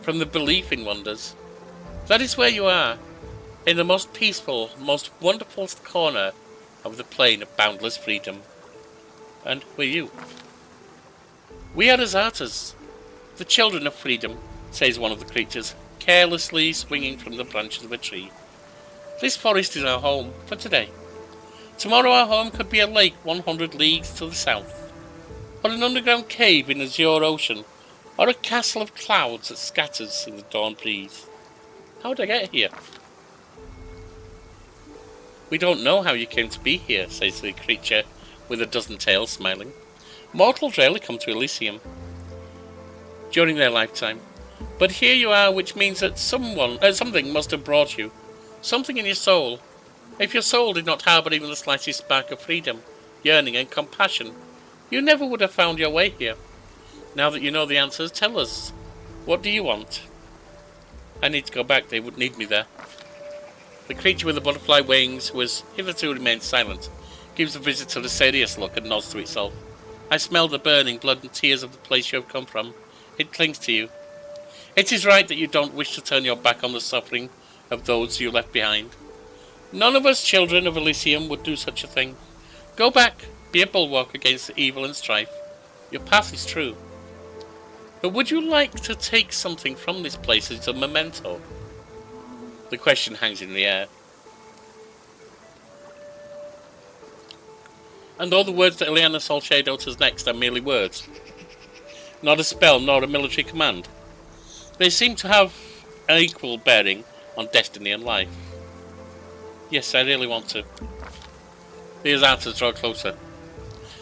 from the belief in wonders. That is where you are, in the most peaceful, most wonderful corner of the plain of boundless freedom. And who are you?" "We are Azartas, the children of freedom," says one of the creatures, carelessly swinging from the branches of a tree. "This forest is our home for today. Tomorrow our home could be a lake 100 leagues to the south, or an underground cave in azure ocean, or a castle of clouds that scatters in the dawn breeze. How did I get here?" "We don't know how you came to be here," says the creature with a dozen tails, smiling. "Mortals rarely come to Elysium during their lifetime, but here you are, which means that something must have brought you, something in your soul. If your soul did not harbour even the slightest spark of freedom, yearning and compassion, you never would have found your way here. Now that you know the answers, tell us, what do you want?" "I need to go back, they would need me there." The creature with the butterfly wings, who has hitherto remained silent, gives the visitor a serious look and nods to itself. "I smell the burning blood and tears of the place you have come from. It clings to you. It is right that you don't wish to turn your back on the suffering of those you left behind. None of us children of Elysium would do such a thing. Go back, be a bulwark against evil and strife. Your path is true. But would you like to take something from this place as a memento?" The question hangs in the air. And all the words that Elyana Solshade utters next are merely words. not a spell, nor a military command. They seem to have an equal bearing on destiny and life. Yes, I really want to. The Azatas draw closer.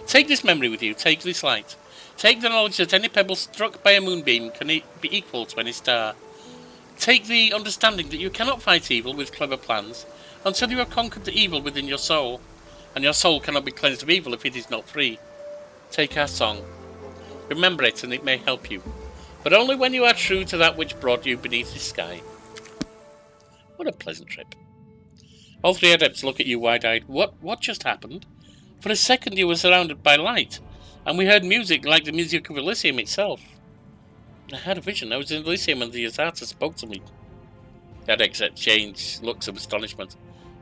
Take this memory with you, take this light. Take the knowledge that any pebble struck by a moonbeam can be equal to any star. Take the understanding that you cannot fight evil with clever plans until you have conquered the evil within your soul, and your soul cannot be cleansed of evil if it is not free. Take our song. Remember it, and it may help you, but only when you are true to that which brought you beneath the sky. What a pleasant trip. All three adepts look at you wide-eyed. What just happened? For a second you were surrounded by light, and we heard music like the music of Elysium itself. I had a vision. I was in Elysium and the Azata spoke to me. The adepts exchanged looks of astonishment.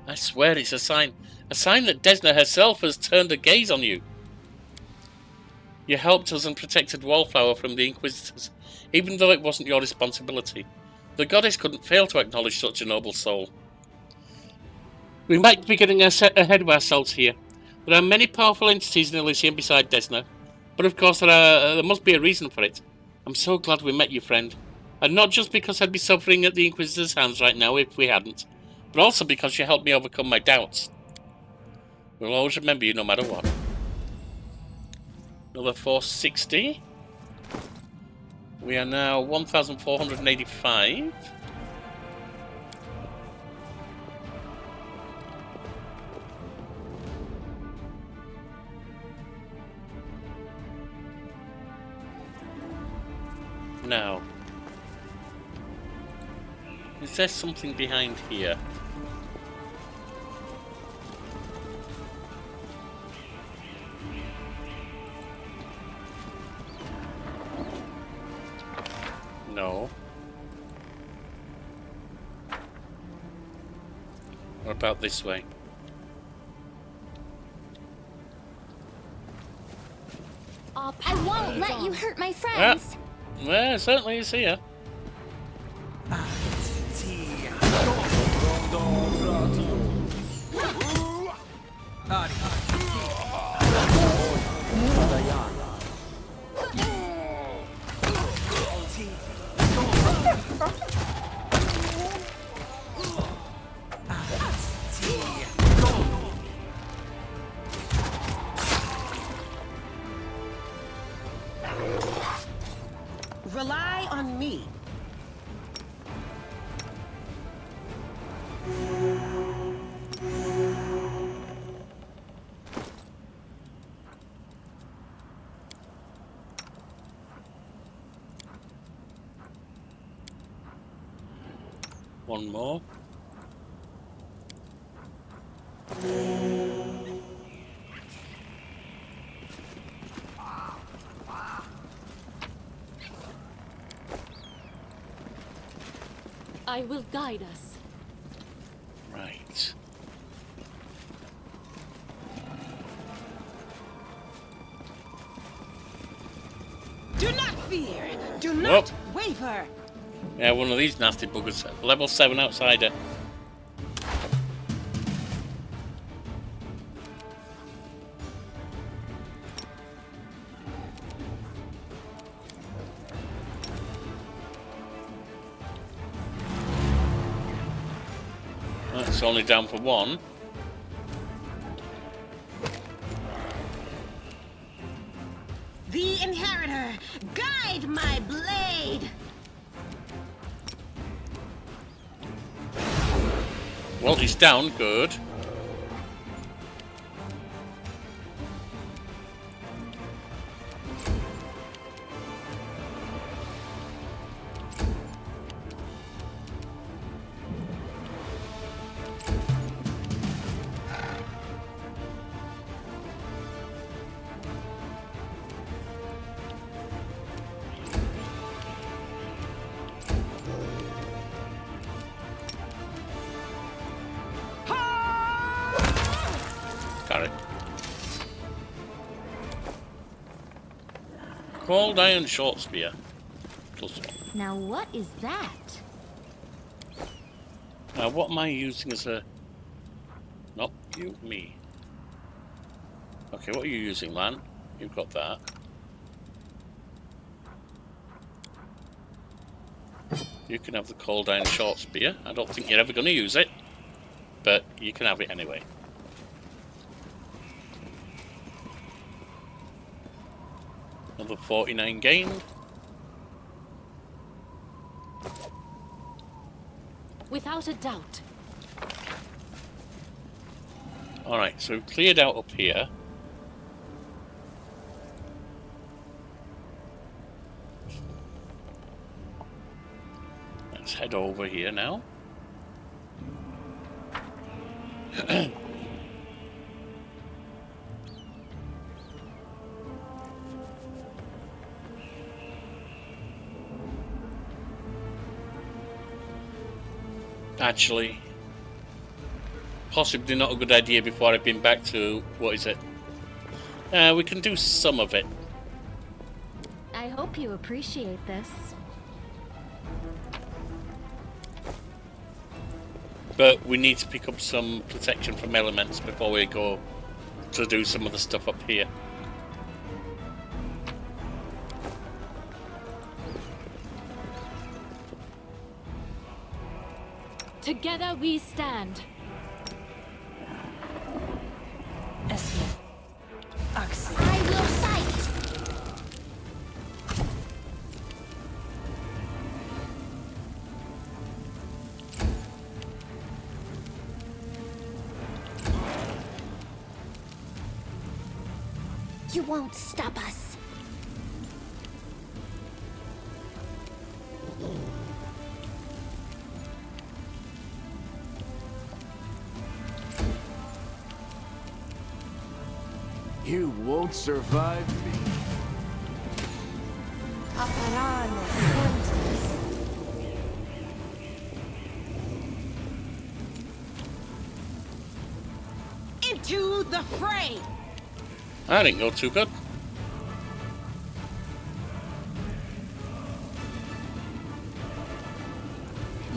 I swear it's a sign that Desna herself has turned a gaze on you. You helped us and protected Wallflower from the Inquisitors, even though it wasn't your responsibility. The goddess couldn't fail to acknowledge such a noble soul. We might be getting ahead of ourselves here. There are many powerful entities in Elysium beside Desna, but of course there must be a reason for it. I'm so glad we met you, friend. And not just because I'd be suffering at the Inquisitor's hands right now if we hadn't, but also because you helped me overcome my doubts. We'll always remember you no matter what. Another 460. We are now 1,485. Now, is there something behind here? No. What about this way? I won't let you hurt my friends. Well, certainly is here. Rely on me. One more. I will guide us. Right. Do not fear. Do not waver. Yeah, one of these nasty buggers. Level 7 outsider. That's only down for one. The Inheritor, guide my blade. Well, he's down. Good. Got it. Cold iron short spear. +1. Now what is that? Now, what am I using as a... Not you, me. Okay, what are you using, Lan? You've got that. You can have the cold iron short spear. I don't think you're ever going to use it, but you can have it anyway. Another 49 gained. Without a doubt. Alright, so we've cleared out up here. Let's head over here now. Actually, possibly not a good idea before I've been back to, what is it? We can do some of it. I hope you appreciate this. But we need to pick up some protection from elements before we go to do some of the stuff up here. Together we stand. I will fight. You won't stop us. You won't survive me. Into the fray! That didn't go too good.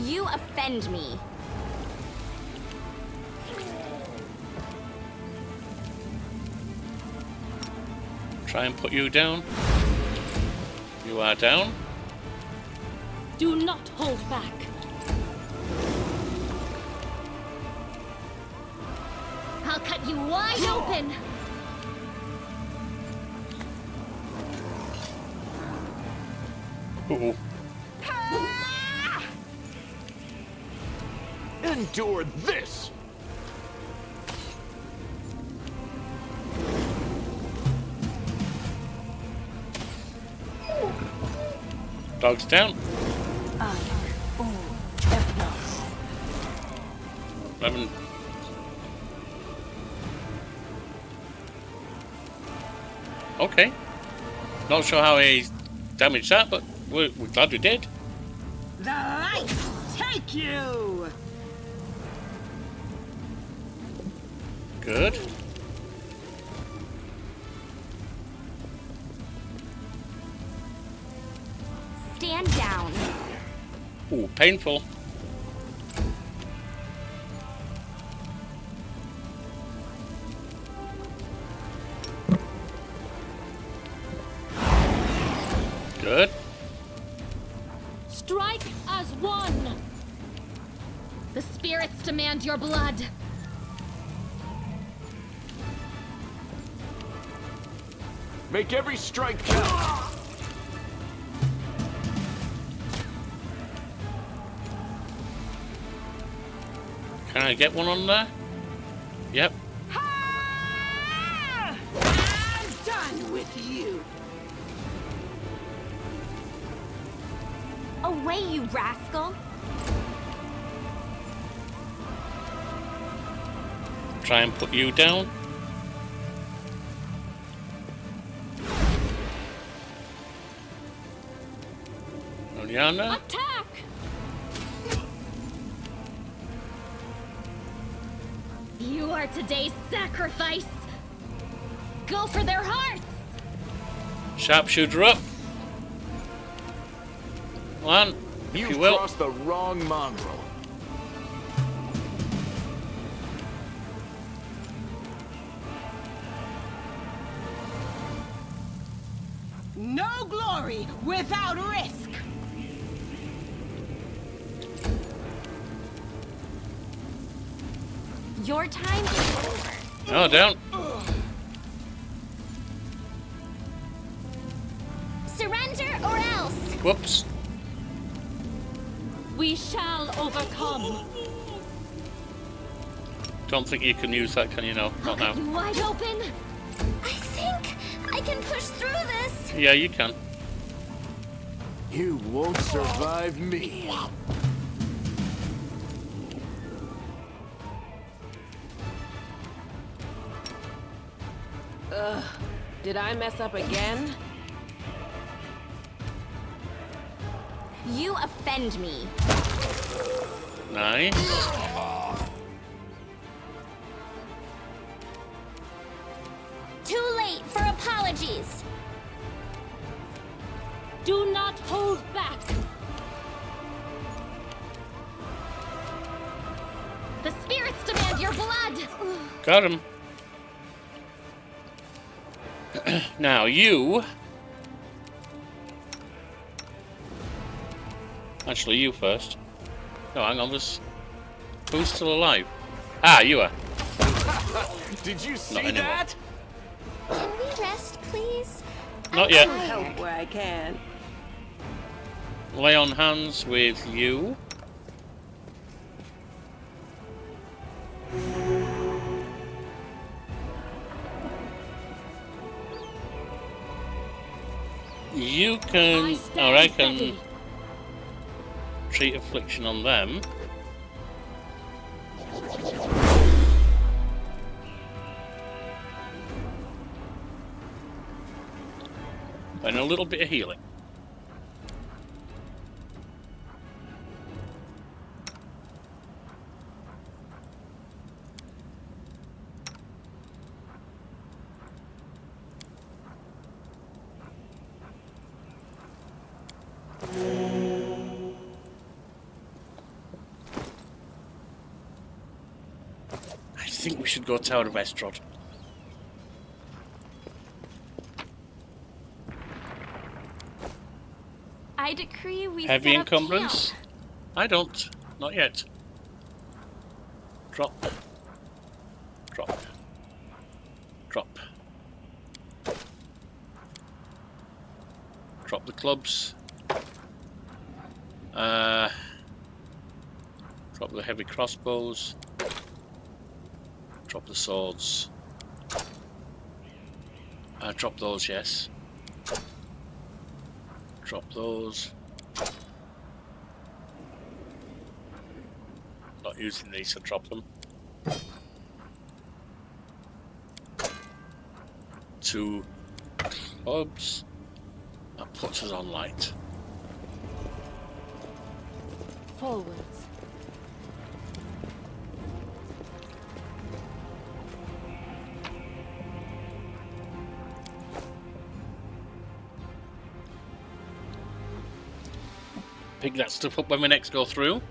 You offend me. Try and put you down. You are down. Do not hold back. I'll cut you wide open. Uh-oh. Endure this! Dog's down. 11. Okay. Not sure how he damaged that, but we're glad we did. The light take you! Good. Stand down. Ooh, painful. Good. Strike as one. The spirits demand your blood. Make every strike count! Can I get one on there? Yep. I'm done with you! Away, you rascal. Try and put you down. Elyana. Attack! You are today's sacrifice. Go for their hearts. Sharpshooter up. One, if you You've will. crossed the wrong mongrel. No glory without risk! Your time is over. No, don't. Surrender or else. Whoops. We shall overcome. Don't think you can use that, can you? No, not now. You wide open. I think I can push through this. Yeah, you can. You won't survive me. Did I mess up again? You offend me. Nice. Too late for apologies. Do not hold back. The spirits demand your blood. Got him. Now you. Actually, you first. No, hang on. Who's still alive? Ah, you are. Did you see Not anymore. that? Can we rest, please? Not yet. Help where I can. Lay on hands with you. You can, I reckon, treat affliction on them. And a little bit of healing. I think we should go Tower of Estrod. I decree we Heavy set up encumbrance? camp. I don't. Not yet. Drop. Drop. Drop. Drop the clubs. Drop the heavy crossbows. Drop the swords. Drop those, yes. Drop those. Not using these, so drop them. 2 clubs. That puts us on light. Forwards. Pick that stuff up when we next go through.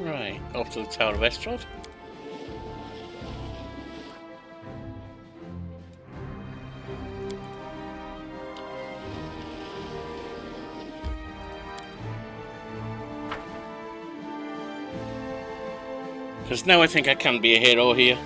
Right, off to the Tower of Estrod. Because now I think I can be a hero here.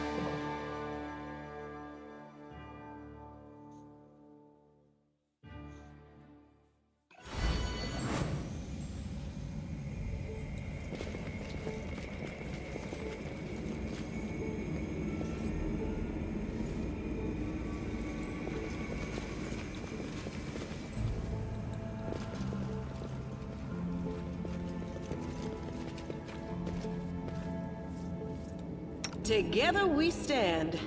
Together we stand.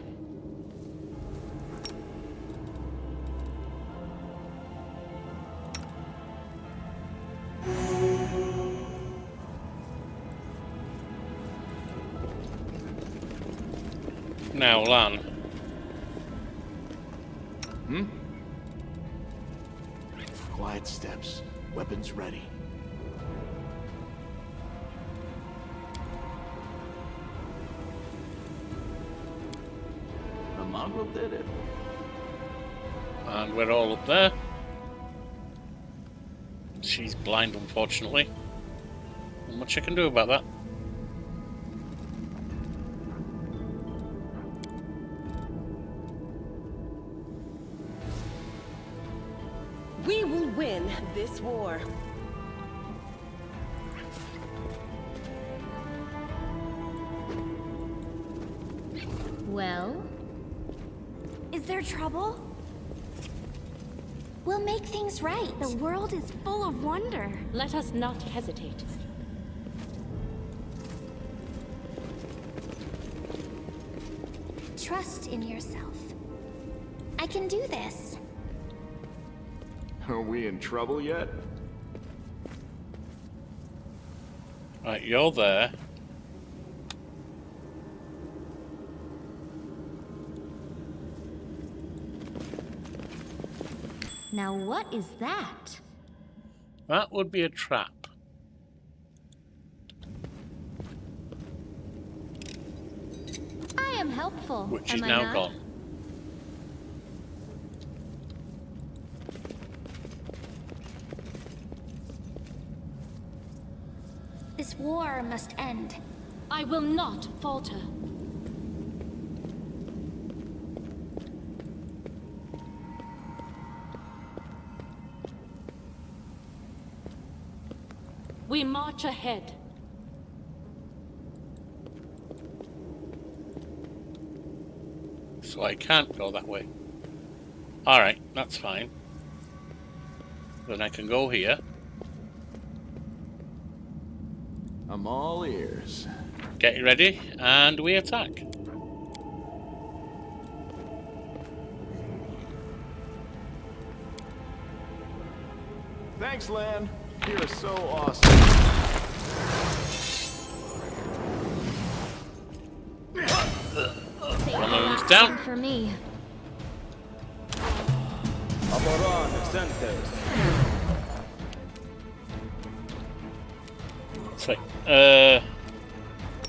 Now, Lan. Quiet steps. Weapons ready. The mongrel did it. And we're all up there. She's blind, unfortunately. Not much I can do about that. We will win this war. Well? Is there trouble? We'll make things right. The world is full of wonder. Let us not hesitate. Trust in yourself. I can do this. Are we in trouble yet? Right, you're there. Now what is that? That would be a trap. I am helpful. Which am is I now not? gone. This war must end. I will not falter. We march ahead. So I can't go that way. Alright, that's fine. Then I can go here. I'm all ears. Get ready, and we attack. Thanks, Lan. You're so awesome. One of them's down. For me. So,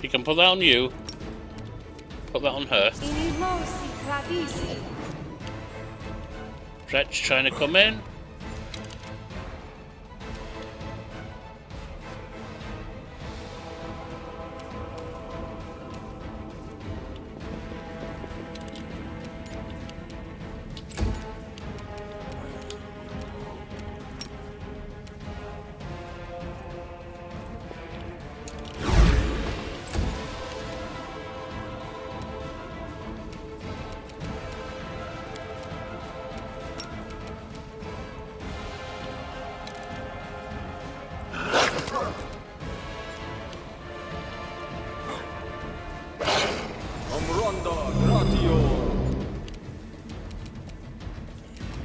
you can put that on you. Put that on her. Stretch trying to come in.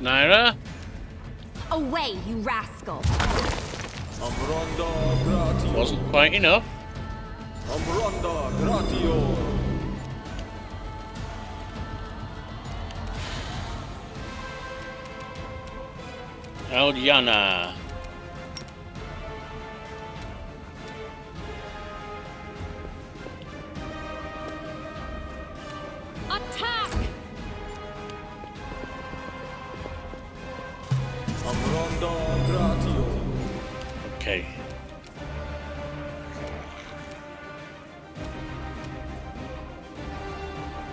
Naira, Away, you rascal! wasn't quite enough. Elyana. Attack! Okay.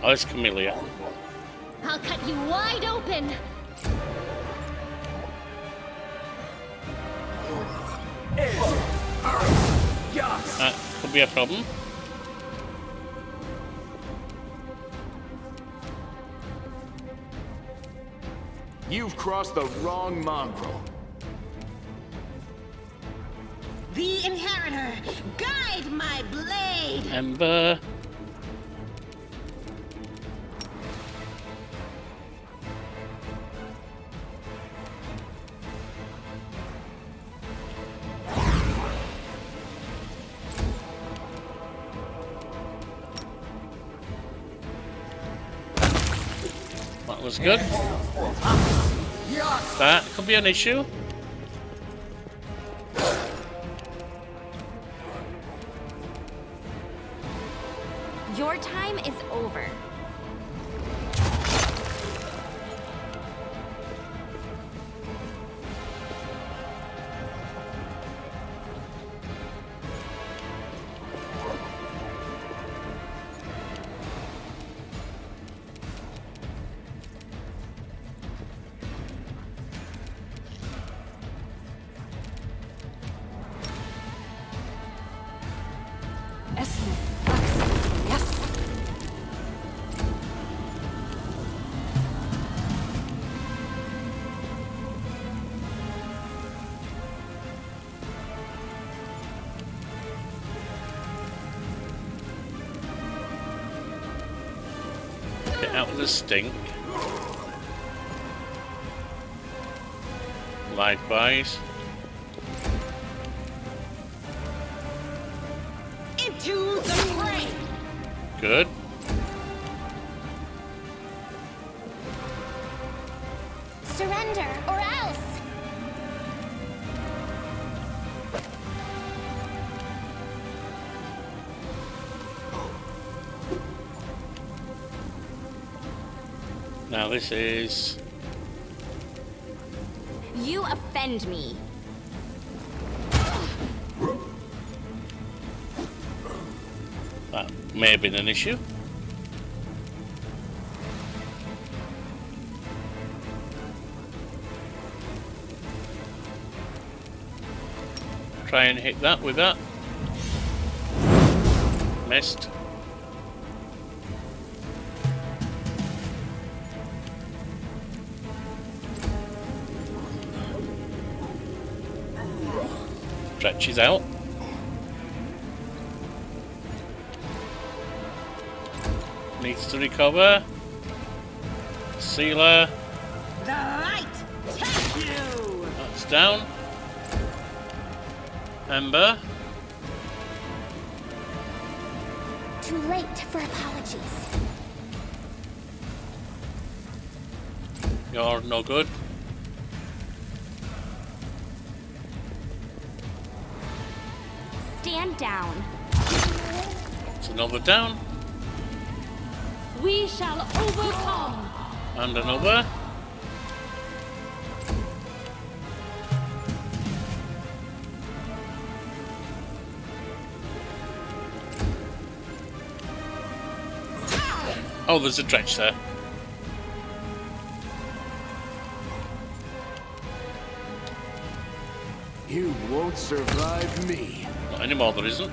Oh, it's Camellia. I'll cut you wide open. That could be a problem. You've crossed the wrong mongrel. The Inheritor, guide my blade! Ember. That was good. That could be an issue. Your time is over. Out with the stink. Likewise. Into the fray! Good. Surrender, or else! Now this is... You offend me. That may have been an issue. Try and hit that with that. Missed. Stretches out. Needs to recover. Sealer. The light take you! That's down. Ember. Too late for apologies. You're no good. Stand down. It's another down. We shall overcome. And another. Oh, there's a dredge there. You won't survive me. Not anymore, there isn't.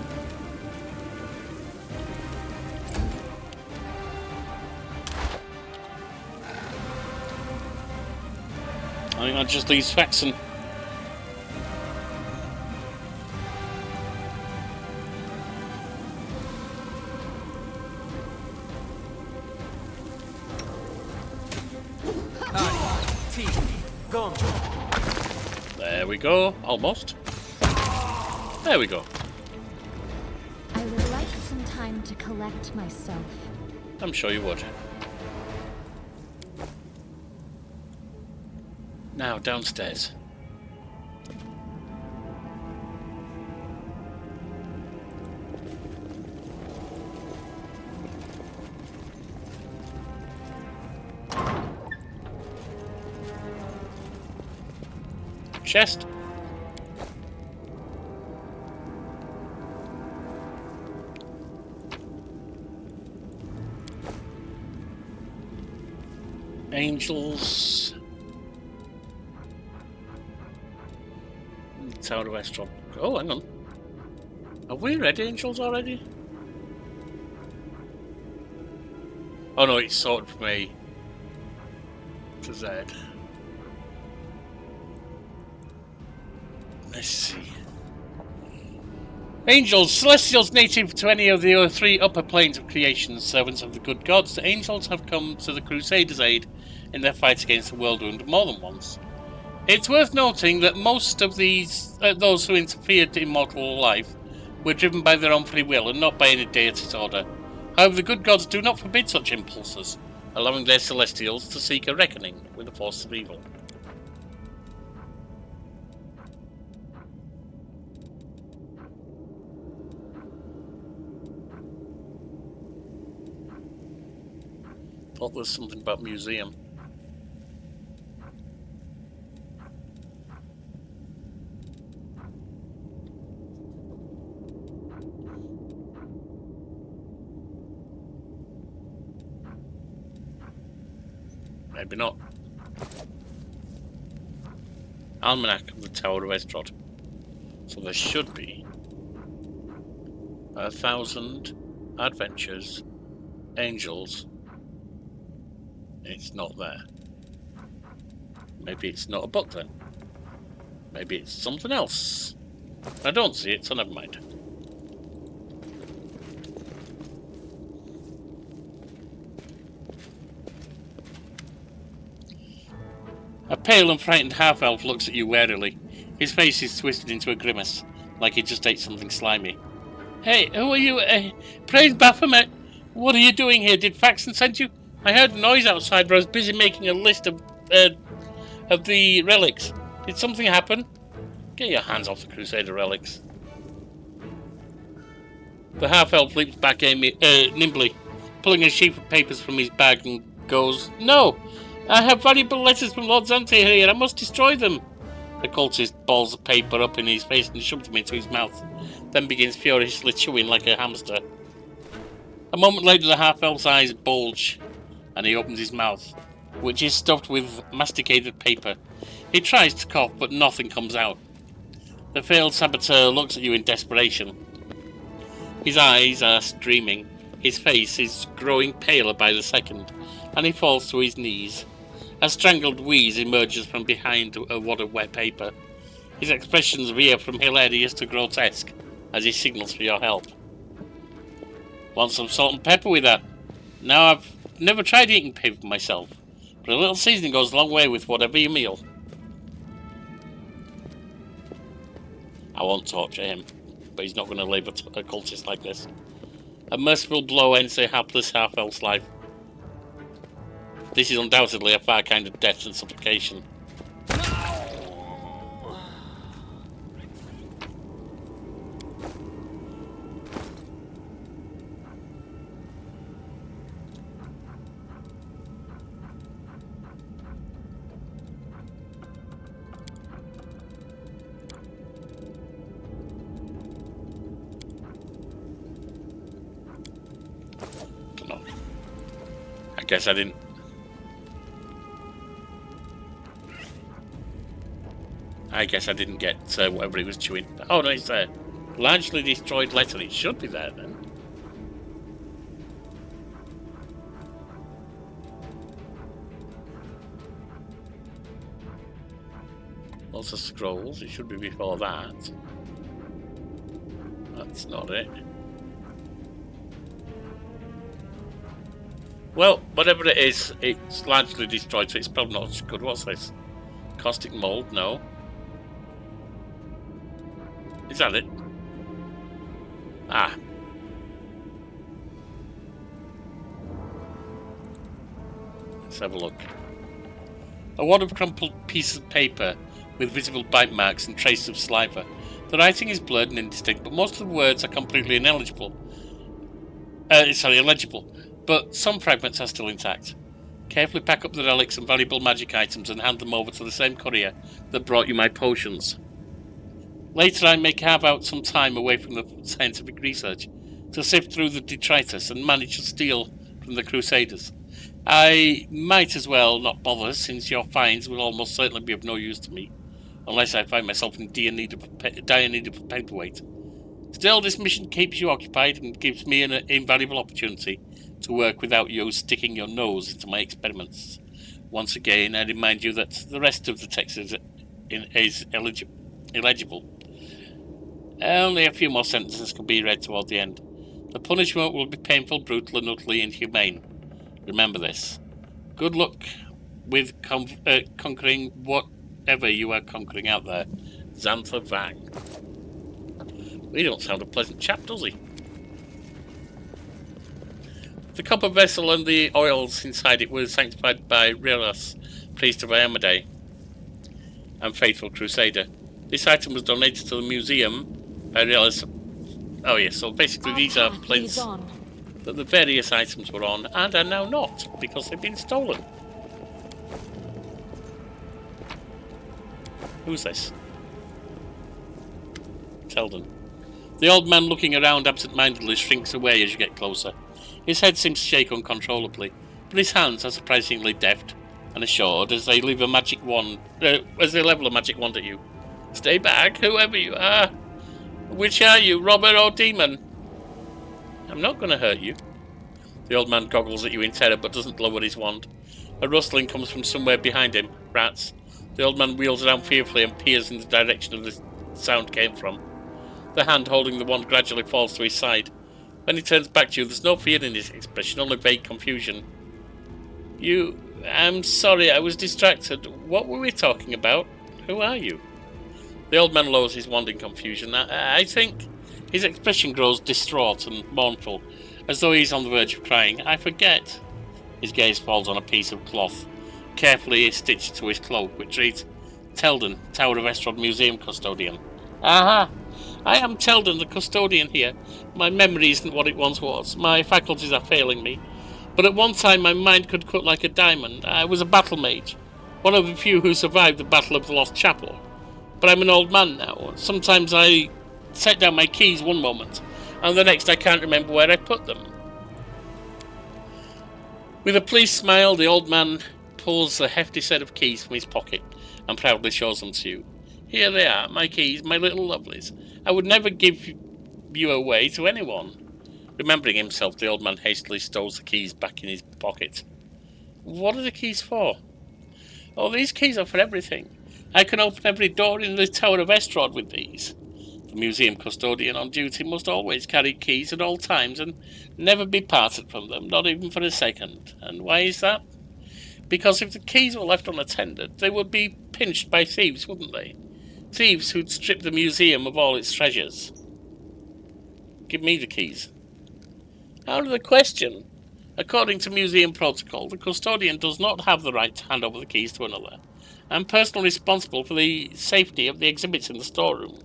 I think that just leaves Faxon. There we go, almost. There we go. I would like some time to collect myself. I'm sure you would. Now, downstairs. Chest. Angels. Tower of Estron. Oh, hang on. Have we read Angels already? Oh no, it's sorted from A to Z. Let's see. Angels, celestials native to any of the three upper planes of creation, servants of the good gods. The angels have come to the Crusaders' aid in their fight against the world wound more than once. It's worth noting that most of those who interfered in mortal life were driven by their own free will and not by any deity's order. However, the good gods do not forbid such impulses, allowing their celestials to seek a reckoning with the forces of evil. Thought there was something about museum. Maybe not. Almanac of the Tower of Estrod. So there should be 1,000 adventures, angels. It's not there. Maybe it's not a book then. Maybe it's something else. I don't see it, so never mind. pale and frightened half-elf looks at you warily. His face is twisted into a grimace, like he just ate something slimy. Hey, who are you? Praise Baphomet! What are you doing here? Did Faxon send you? I heard a noise outside, but I was busy making a list of the relics. Did something happen? Get your hands off the Crusader relics. The half-elf leaps back nimbly, pulling a sheaf of papers from his bag and goes, No! I have valuable letters from Lord Zante here. I must destroy them. The cultist balls the paper up in his face and shoves them into his mouth, then begins furiously chewing like a hamster. A moment later, the half-elf's eyes bulge, and he opens his mouth, which is stuffed with masticated paper. He tries to cough, but nothing comes out. The failed saboteur looks at you in desperation. His eyes are streaming. His face is growing paler by the second, and he falls to his knees. A strangled wheeze emerges from behind a wad of wet paper. His expressions veer from hilarious to grotesque as he signals for your help. Want some salt and pepper with that? Now, I've never tried eating paper myself, but a little seasoning goes a long way with whatever your meal. I won't torture him, but he's not going to leave a cultist like this. A merciful blow ends a hapless half-elf's life. This is undoubtedly a far kind of death than suffocation. Dunno. I guess I didn't. I guess I didn't get whatever he was chewing. Oh no, it's there. Largely destroyed letter. It should be there then. Lots of scrolls. It should be before that. That's not it. Well, whatever it is, it's largely destroyed, so it's probably not as good. What's this? Caustic mold? No. Is that it? Ah. Let's have a look. A wad of crumpled pieces of paper with visible bite marks and traces of saliva. The writing is blurred and indistinct, but most of the words are completely illegible. But some fragments are still intact. Carefully pack up the relics and valuable magic items and hand them over to the same courier that brought you my potions. Later I may carve out some time away from the scientific research to sift through the detritus and manage to steal from the Crusaders. I might as well not bother, since your finds will almost certainly be of no use to me, unless I find myself in dire need of a paperweight. Still, this mission keeps you occupied and gives me an invaluable opportunity to work without you sticking your nose into my experiments. Once again, I remind you that the rest of the text is illegible. Only a few more sentences can be read toward the end. The punishment will be painful, brutal, and utterly inhumane. Remember this. Good luck with conquering whatever you are conquering out there. Xantha Vang. He don't sound a pleasant chap, does he? The copper vessel and the oils inside it were sanctified by Relas, priest of Iomedae and faithful crusader. This item was donated to the museum by Relas. Oh yes, so basically these are plates that the various items were on and are now not, because they've been stolen. Who's this? Teldon. The old man, looking around absent-mindedly, shrinks away as you get closer. His head seems to shake uncontrollably, but his hands are surprisingly deft and assured as they level a magic wand at you. Stay back, whoever you are. Which are you, robber or demon? I'm not going to hurt you. The old man goggles at you in terror, but doesn't lower his wand. A rustling comes from somewhere behind him. Rats. The old man wheels around fearfully and peers in the direction of the sound came from. The hand holding the wand gradually falls to his side. When he turns back to you, there's no fear in his expression, only vague confusion. You I'm sorry, I was distracted. What were we talking about? Who are you? The old man lowers his wand in confusion. I think his expression grows distraught and mournful, as though he's on the verge of crying. I forget. His gaze falls on a piece of cloth, carefully stitched to his cloak, which reads, Teldon, Tower of Estrod Museum Custodian. Aha! I am Teldon, the custodian here. My memory isn't what it once was. My faculties are failing me. But at one time my mind could cut like a diamond. I was a battle mage, one of the few who survived the Battle of the Lost Chapel. But I'm an old man now. Sometimes I set down my keys one moment, and the next I can't remember where I put them. With a pleased smile, the old man pulls a hefty set of keys from his pocket and proudly shows them to you. Here they are, my keys, my little lovelies. I would never give you away to anyone. Remembering himself, the old man hastily stows the keys back in his pocket. What are the keys for? Oh, these keys are for everything. I can open every door in the Tower of Estrod with these. The museum custodian on duty must always carry keys at all times and never be parted from them, not even for a second. And why is that? Because if the keys were left unattended, they would be pinched by thieves, wouldn't they? Thieves who'd strip the museum of all its treasures. Give me the keys. Out of the question. According to museum protocol, the custodian does not have the right to hand over the keys to another. I'm personally responsible for the safety of the exhibits in the storeroom.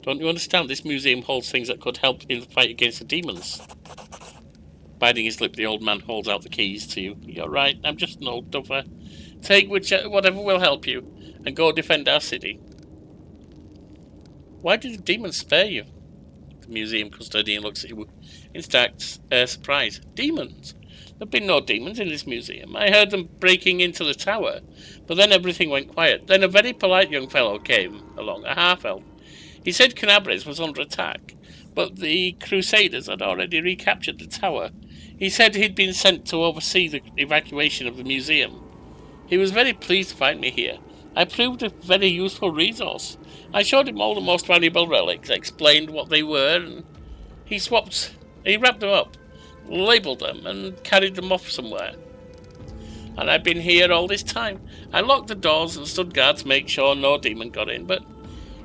Don't you understand? This museum holds things that could help in the fight against the demons. Biting his lip, the old man holds out the keys to you. You're right, I'm just an old duffer. Take whatever will help you, and go defend our city. Why did the demons spare you? The museum custodian looks at you in stark surprise. Demons? There've been no demons in this museum. I heard them breaking into the tower, but then everything went quiet. Then a very polite young fellow came along, a half-elf. He said Kenabres was under attack, but the Crusaders had already recaptured the tower. He said he'd been sent to oversee the evacuation of the museum. He was very pleased to find me here. I proved a very useful resource. I showed him all the most valuable relics, explained what they were, and he wrapped them up, labelled them, and carried them off somewhere. And I've been here all this time. I locked the doors and stood guard to make sure no demon got in, but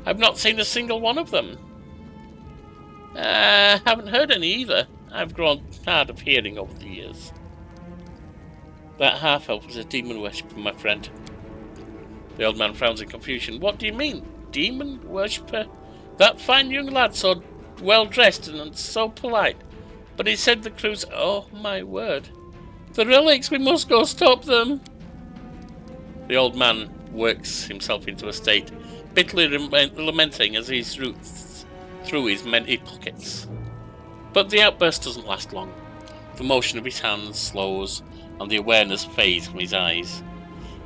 I've not seen a single one of them. I haven't heard any either. I've grown tired of hearing over the years. That half-elf was a demon worshipper, my friend. The old man frowns in confusion. What do you mean? Demon worshipper? That fine young lad, so well-dressed and so polite. But he said the crews... Oh, my word. The relics, we must go stop them. The old man works himself into a state, bitterly lamenting as he roots through his many pockets. But the outburst doesn't last long. The motion of his hands slows, and the awareness fades from his eyes.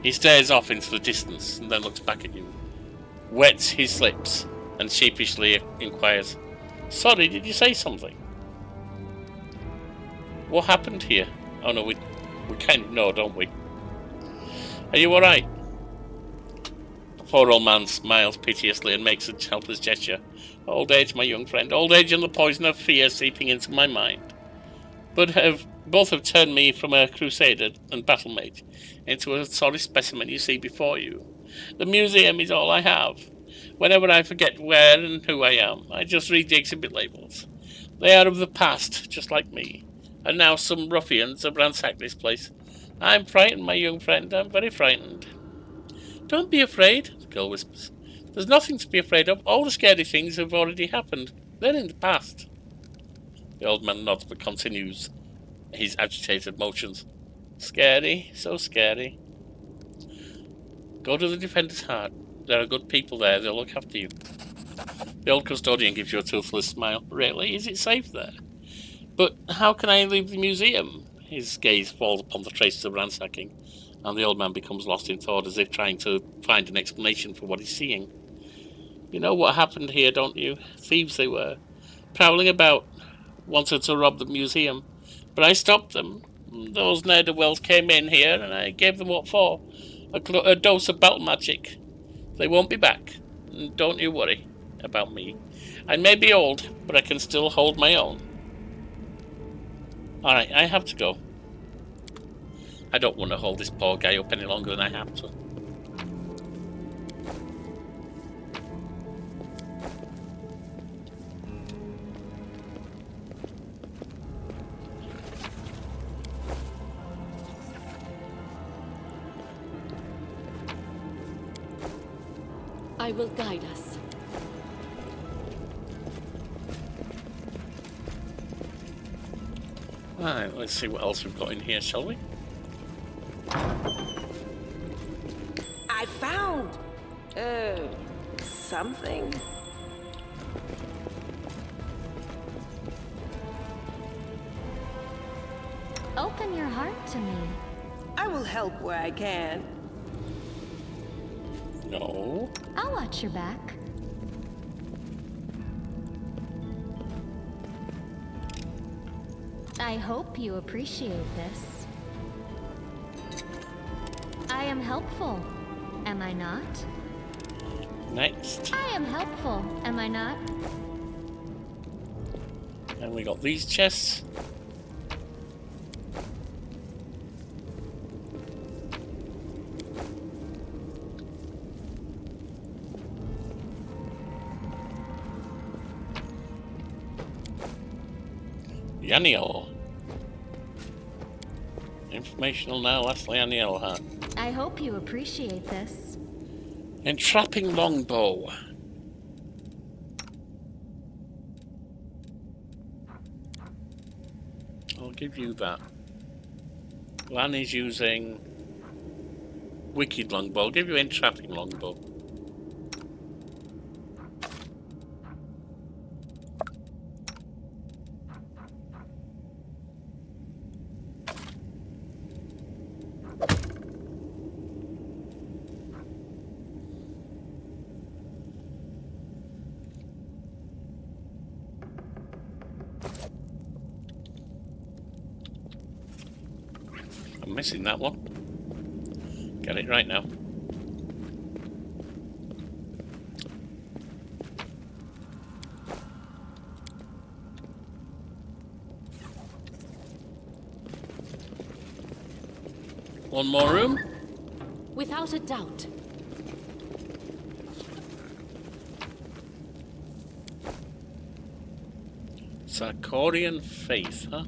He stares off into the distance, and then looks back at you, wets his lips, and sheepishly inquires, Sorry, did you say something? What happened here? Oh no, we kind of know, don't we? Are you alright? The poor old man smiles piteously and makes a helpless gesture. Old age, my young friend, old age and the poison of fear seeping into my mind. But both have turned me from a crusader and battle mage into a sorry specimen you see before you. The museum is all I have. Whenever I forget where and who I am, I just read the exhibit labels. They are of the past, just like me. And now some ruffians have ransacked this place. I'm frightened, my young friend. I'm very frightened. Don't be afraid, the girl whispers. There's nothing to be afraid of. All the scary things have already happened. They're in the past. The old man nods but continues his agitated motions. Scary, so scary. Go to the Defender's Heart. There are good people there. They'll look after you. The old custodian gives you a toothless smile. Really? Is it safe there? But how can I leave the museum? His gaze falls upon the traces of ransacking, and the old man becomes lost in thought as if trying to find an explanation for what he's seeing. You know what happened here, don't you? Thieves they were. Prowling about. Wanted to rob the museum. But I stopped them. Those ne'er-do-wells came in here, and I gave them what for. A dose of battle magic. They won't be back. Don't you worry about me. I may be old, but I can still hold my own. Alright, I have to go. I don't want to hold this poor guy up any longer than I have to. I will guide us. Alright, let's see what else we've got in here, shall we? I found something. Open your heart to me. I will help where I can. No. I'll watch your back. I hope you appreciate this. I am helpful, am I not? Next. I am helpful, am I not? And we got these chests. Yaniel. Informational now, lastly Yaniel hat. I hope you appreciate this. Entrapping longbow. I'll give you that. Lan is using wicked longbow. I'll give you entrapping longbow. I'm missing that one. Get it right now. One more room. Without a doubt. Sarkorian faith, huh?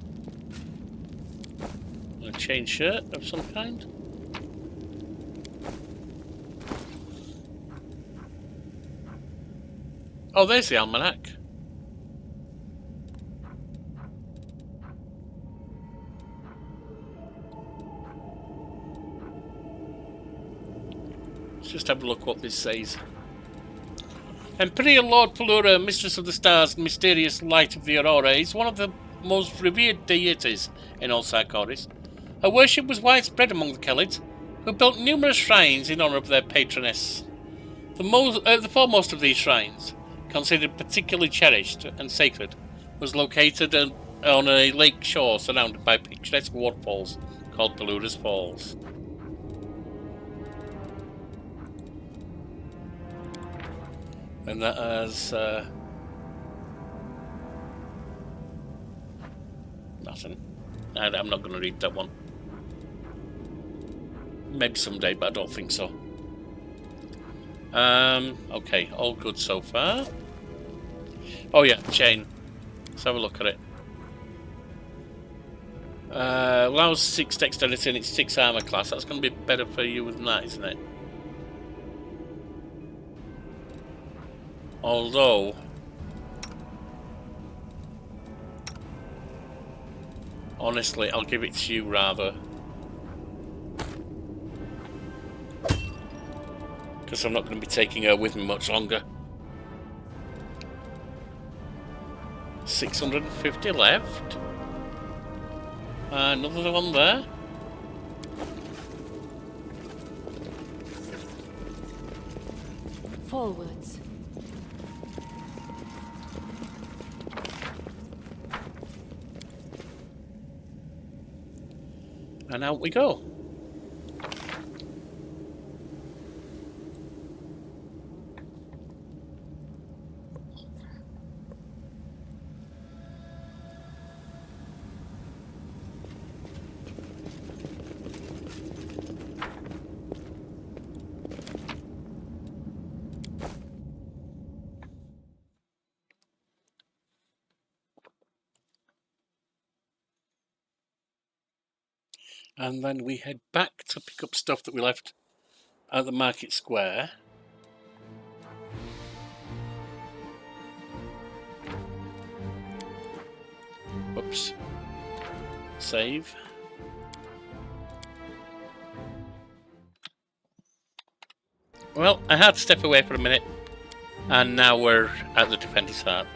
A chain shirt of some kind? Oh, there's the almanac. Let's just have a look what this says. Imperial Lord Pelura, Mistress of the Stars and mysterious light of the Aurora, is one of the most revered deities in all Sarkoris. Her worship was widespread among the Kelids, who built numerous shrines in honour of their patroness. The foremost of these shrines, considered particularly cherished and sacred, was located on a lake shore surrounded by picturesque waterfalls called Pelura's Falls. And that has nothing. I'm not going to read that one. Maybe someday, but I don't think so. Okay, all good so far. Oh yeah, chain. Let's have a look at it. Allows 6 dexterity and it's 6 armor class. That's going to be better for you than that, isn't it? Although, honestly, I'll give it to you rather. Because I'm not going to be taking her with me much longer. 650 left. Another one there. Forwards. And out we go. And then we head back to pick up stuff that we left at the market square. Whoops. Save. Well, I had to step away for a minute, and now we're at the Defender's Heart.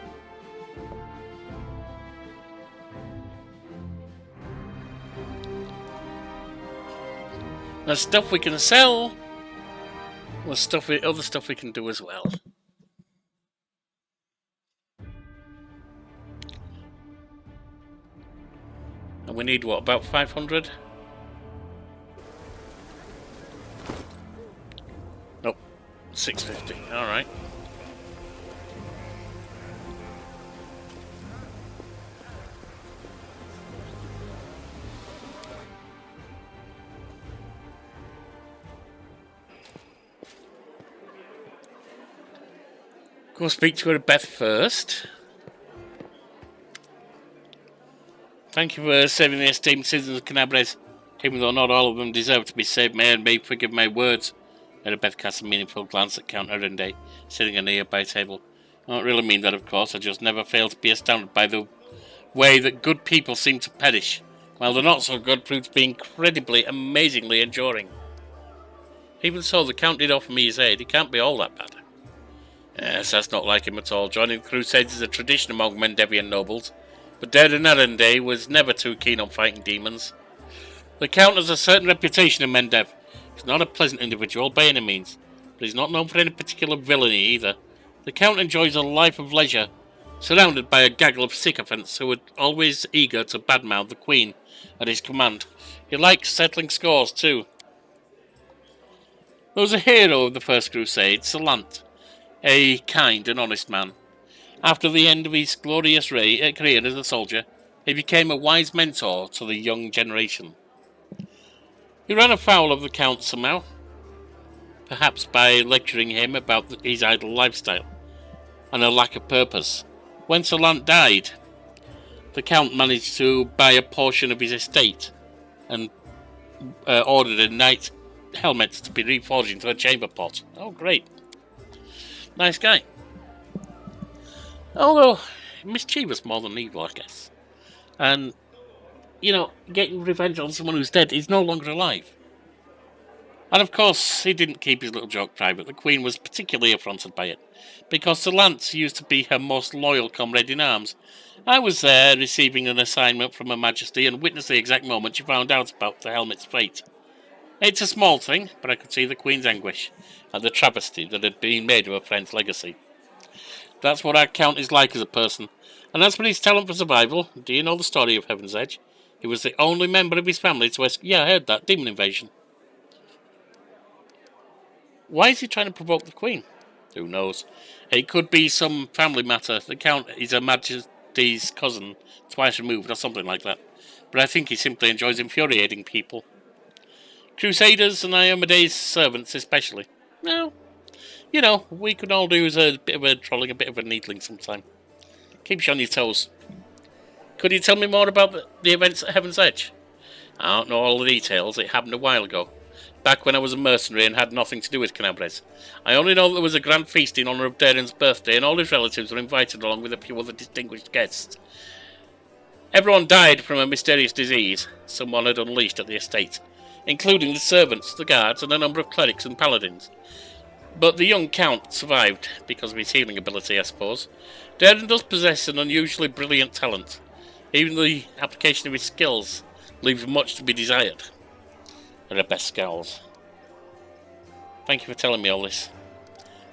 There's stuff we can sell. There's other stuff we can do as well. And we need what, about 500? Nope, 650. All right. Go speak to her Beth first. Thank you for saving the esteemed citizens of Kenabres. Even though not all of them deserve to be saved, may and may forgive my words. Beth cast a meaningful glance at Count Erendé, sitting at a nearby table. I don't really mean that, of course. I just never fail to be astounded by the way that good people seem to perish, while the not-so-good prove to be incredibly, amazingly enduring. Even so, the Count did offer me his aid. He can't be all that bad. Yes, that's not like him at all. Joining the Crusades is a tradition among Mendevian nobles, but Erendé was never too keen on fighting demons. The Count has a certain reputation in Mendev. He's not a pleasant individual by any means, but he's not known for any particular villainy either. The Count enjoys a life of leisure, surrounded by a gaggle of sycophants who are always eager to badmouth the Queen at his command. He likes settling scores too. There was a hero of the First Crusade, Salant, a kind and honest man. After the end of his glorious career as a soldier, he became a wise mentor to the young generation. He ran afoul of the Count somehow, perhaps by lecturing him about his idle lifestyle and a lack of purpose. When Salant died, the Count managed to buy a portion of his estate and ordered a knight's helmet to be reforged into a chamber pot. Oh, great. Nice guy. Although, mischievous more than evil, I guess. And, you know, getting revenge on someone who's dead is no longer alive. And of course, he didn't keep his little joke private. The Queen was particularly affronted by it, because Salant used to be her most loyal comrade in arms. I was there receiving an assignment from Her Majesty and witnessed the exact moment she found out about the helmet's fate. It's a small thing, but I could see the Queen's anguish at the travesty that had been made of her friend's legacy. That's what our Count is like as a person. And as for his talent for survival, do you know the story of Heaven's Edge? He was the only member of his family to escape. Yeah, I heard that. Demon invasion. Why is he trying to provoke the Queen? Who knows? It could be some family matter. The Count is Her Majesty's cousin, twice removed, or something like that. But I think he simply enjoys infuriating people. Crusaders and Iomede's servants especially. Well, you know, we could all do as a bit of a trolling, a bit of a needling sometime. Keeps you on your toes. Could you tell me more about the events at Heaven's Edge? I don't know all the details. It happened a while ago, back when I was a mercenary and had nothing to do with Kenabres. I only know that there was a grand feast in honour of Darren's birthday, and all his relatives were invited along with a few other distinguished guests. Everyone died from a mysterious disease someone had unleashed at the estate, including the servants, the guards, and a number of clerics and paladins. But the young Count survived, because of his healing ability, I suppose. Darren does possess an unusually brilliant talent. Even the application of his skills leaves much to be desired. Her best scowls. Thank you for telling me all this.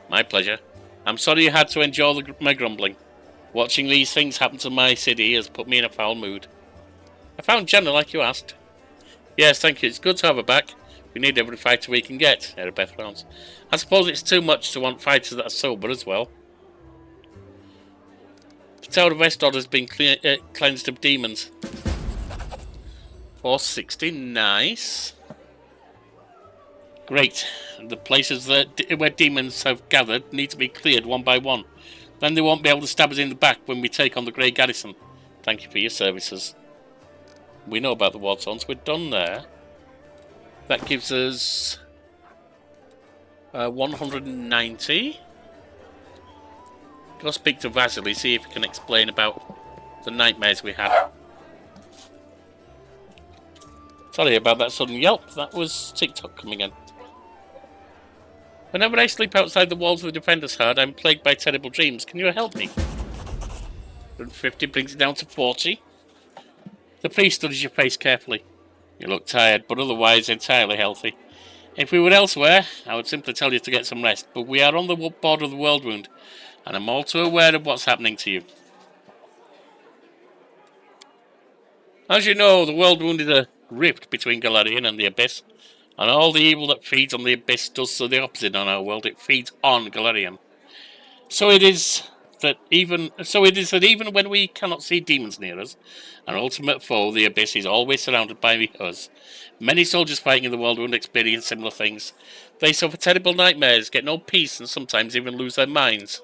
My pleasure. I'm sorry you had to endure my grumbling. Watching these things happen to my city has put me in a foul mood. I found Jenna like you asked. Yes, thank you. It's good to have her back. We need every fighter we can get, Erebeth rounds. I suppose it's too much to want fighters that are sober as well. The Tower of Estod has been cleansed of demons. 460, nice. Great. The places where demons have gathered need to be cleared one by one. Then they won't be able to stab us in the back when we take on the Grey Garrison. Thank you for your services. We know about the war zones. We're done there. That gives us 190. Go speak to Vasily, see if he can explain about the nightmares we had. Sorry about that sudden yelp. That was TikTok coming in. Whenever I sleep outside the walls of the Defender's Herd, I'm plagued by terrible dreams. Can you help me? 150 brings it down to 40. The priest studies your face carefully. You look tired, but otherwise entirely healthy. If we were elsewhere, I would simply tell you to get some rest, but we are on the border of the world wound, and I'm all too aware of what's happening to you. As you know, the world wound is a rift between Galarian and the Abyss, and all the evil that feeds on the Abyss does so the opposite on our world. It feeds on Galarian. So it is that even when we cannot see demons near us, our ultimate foe, the Abyss, is always surrounded by us. Many soldiers fighting in the world wound experience similar things. They suffer terrible nightmares, get no peace, and sometimes even lose their minds.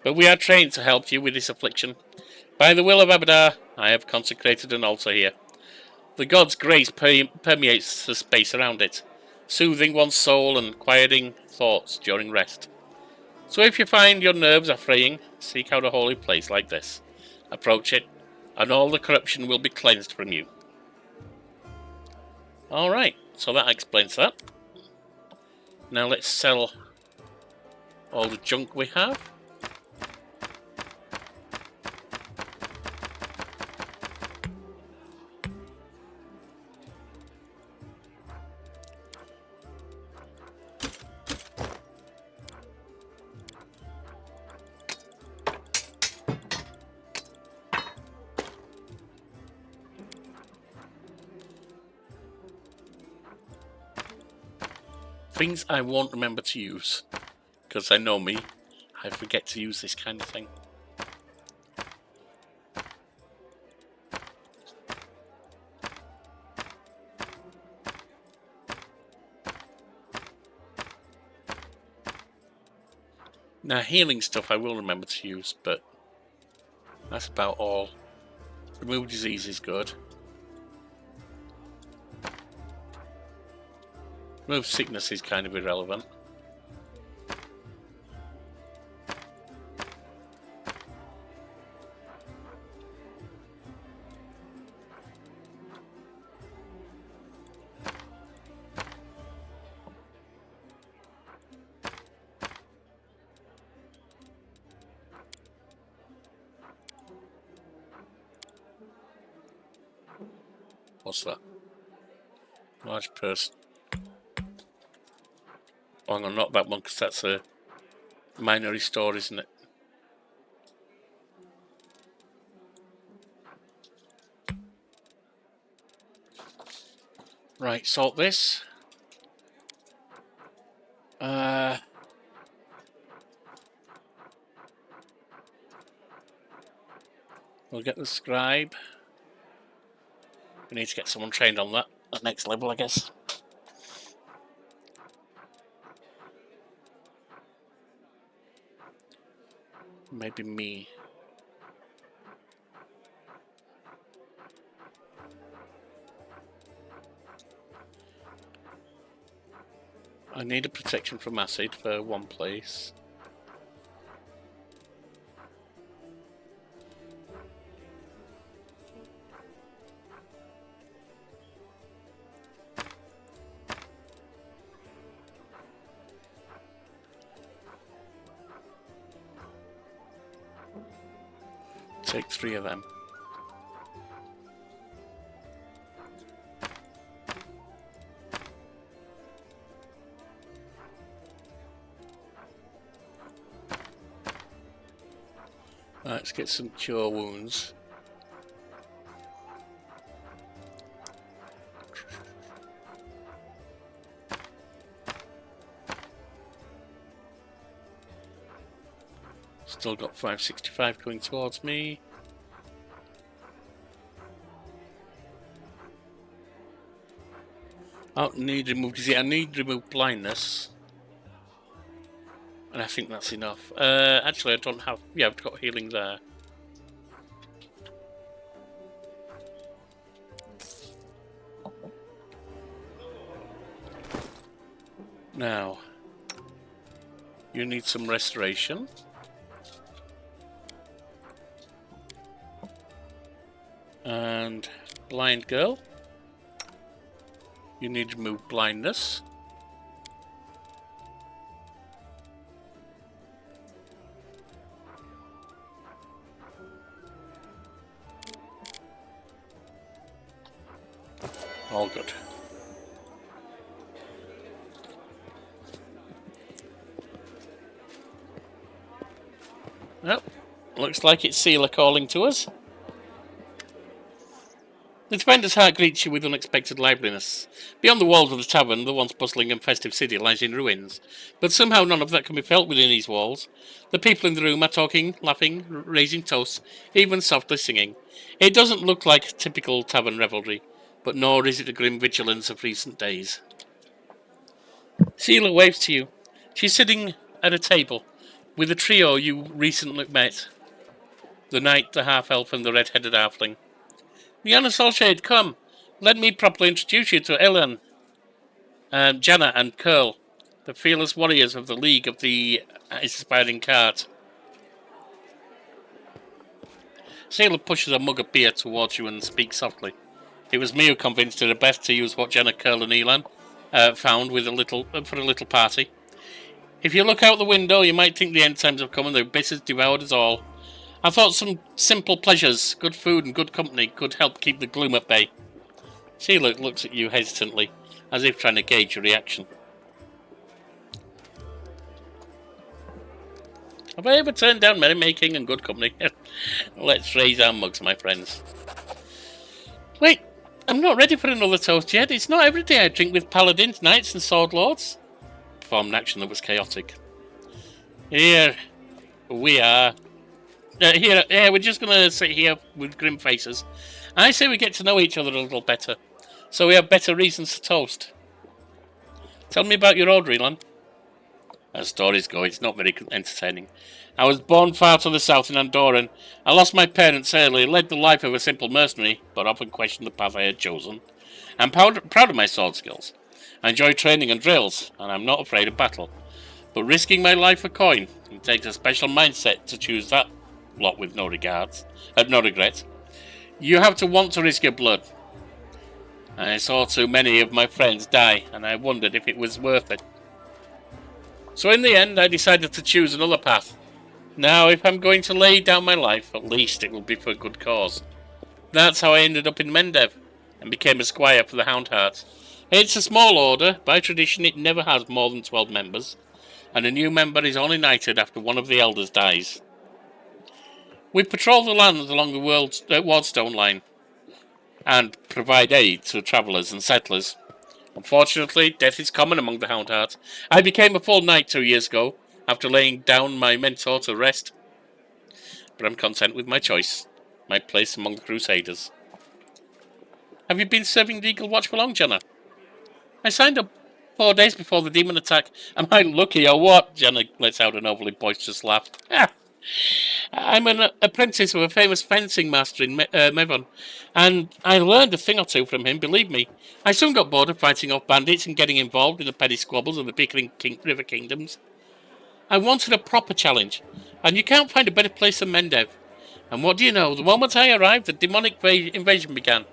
But we are trained to help you with this affliction. By the will of Abadar, I have consecrated an altar here. The god's grace permeates the space around it, soothing one's soul and quieting thoughts during rest. So if you find your nerves are fraying, seek out a holy place like this. Approach it, and all the corruption will be cleansed from you. Alright, so that explains that. Now let's sell all the junk we have. Things I won't remember to use, because I know me, I forget to use this kind of thing. Now healing stuff I will remember to use, but that's about all. Remove disease is good. Remove sickness is kind of irrelevant. What's that? Large purse. Oh, hang on, not that one, because that's a minor restore, isn't it? Right, sort this. We'll get the scribe. We need to get someone trained on that at next level, I guess. Maybe me. I need a protection from acid for one place. Take 3 of them. Right, let's get some cure wounds. Still got 565 going towards me. Oh, need remove disease. I need remove blindness. And I think that's enough. Actually, I don't have... Yeah, I've got healing there. Now, you need some restoration. And blind girl, you need to remove blindness. All good. Well, looks like it's Sealer calling to us. The defender's heart greets you with unexpected liveliness. Beyond the walls of the tavern, the once bustling and festive city lies in ruins, but somehow none of that can be felt within these walls. The people in the room are talking, laughing, raising toasts, even softly singing. It doesn't look like typical tavern revelry, but nor is it the grim vigilance of recent days. Sheila waves to you. She's sitting at a table with a trio you recently met. The knight, the half-elf, and the red-headed halfling. Elyana Solshade, come. Let me properly introduce you to Elyana, Janna, and Curl, the fearless warriors of the League of the Aspiring Cart. Sailor pushes a mug of beer towards you and speaks softly. It was me who convinced her best to use what Janna, Curl, and Elyana found with for a little party. If you look out the window, you might think the end times have come and the abyss has devoured us all. I thought some simple pleasures, good food and good company, could help keep the gloom at bay. Sheila looks at you hesitantly, as if trying to gauge your reaction. Have I ever turned down merrymaking and good company? Let's raise our mugs, my friends. Wait, I'm not ready for another toast yet. It's not every day I drink with paladins, knights and sword lords. Performed an action that was chaotic. Here we are. We're just going to sit here with grim faces. I say we get to know each other a little better, so we have better reasons to toast. Tell me about your order, Elyana. As stories go, it's not very entertaining. I was born far to the south in Andorran. I lost my parents early, led the life of a simple mercenary, but often questioned the path I had chosen. I'm proud of my sword skills. I enjoy training and drills, and I'm not afraid of battle. But risking my life for coin, it takes a special mindset to choose that lot with no regret. You have to want to risk your blood. I saw too many of my friends die, and I wondered if it was worth it. So in the end, I decided to choose another path. Now, if I'm going to lay down my life, at least it will be for a good cause. That's how I ended up in Mendev, and became a squire for the Houndheart. It's a small order. By tradition, it never has more than 12 members, and a new member is only knighted after one of the elders dies. We patrol the lands along the Wardstone line and provide aid to travellers and settlers. Unfortunately, death is common among the Houndheart. I became a full knight 2 years ago, after laying down my mentor to rest. But I'm content with my choice, my place among the Crusaders. Have you been serving the Eagle Watch for long, Janna? I signed up 4 days before the demon attack. Am I lucky or what? Janna lets out an overly boisterous laugh. I'm an apprentice of a famous fencing master in Mevon, and I learned a thing or two from him, believe me. I soon got bored of fighting off bandits and getting involved in the petty squabbles of the bickering river kingdoms. I wanted a proper challenge, and you can't find a better place than Mendev. And what do you know, the moment I arrived, the demonic invasion began.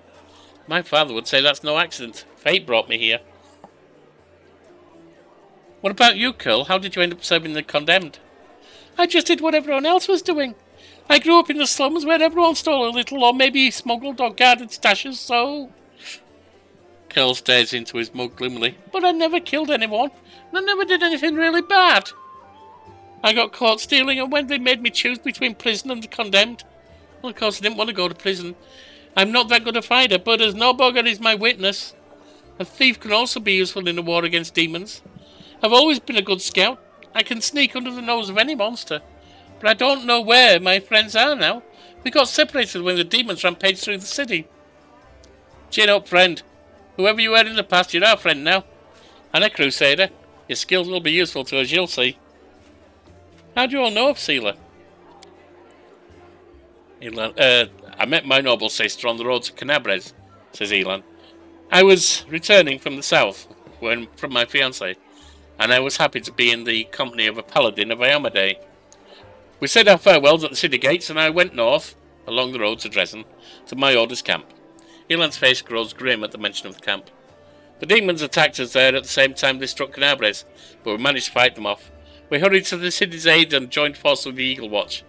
My father would say that's no accident. Fate brought me here. What about you, Curl? How did you end up serving the condemned? I just did what everyone else was doing. I grew up in the slums where everyone stole a little, or maybe smuggled or guarded stashes, so... Curl stares into his mug gloomily. But I never killed anyone, and I never did anything really bad. I got caught stealing, and when they made me choose between prison and the condemned... Well, of course, I didn't want to go to prison. I'm not that good a fighter, but as Norbogger is my witness, a thief can also be useful in a war against demons. I've always been a good scout. I can sneak under the nose of any monster. But I don't know where my friends are now. We got separated when the demons rampaged through the city. Chin up, friend. Whoever you were in the past, you're our friend now. And a crusader. Your skills will be useful to us, you'll see. How do you all know of Sealer? I met my noble sister on the road to Kenabres, says Elyana. I was returning from the south, from my fiancée. and I was happy to be in the company of a paladin of Elyana. We said our farewells at the city gates, and I went north, along the road to Dresden, to my order's camp. Elana's face grows grim at the mention of the camp. The demons attacked us there at the same time they struck Kenabres, but we managed to fight them off. We hurried to the city's aid and joined forces with the Eagle Watch.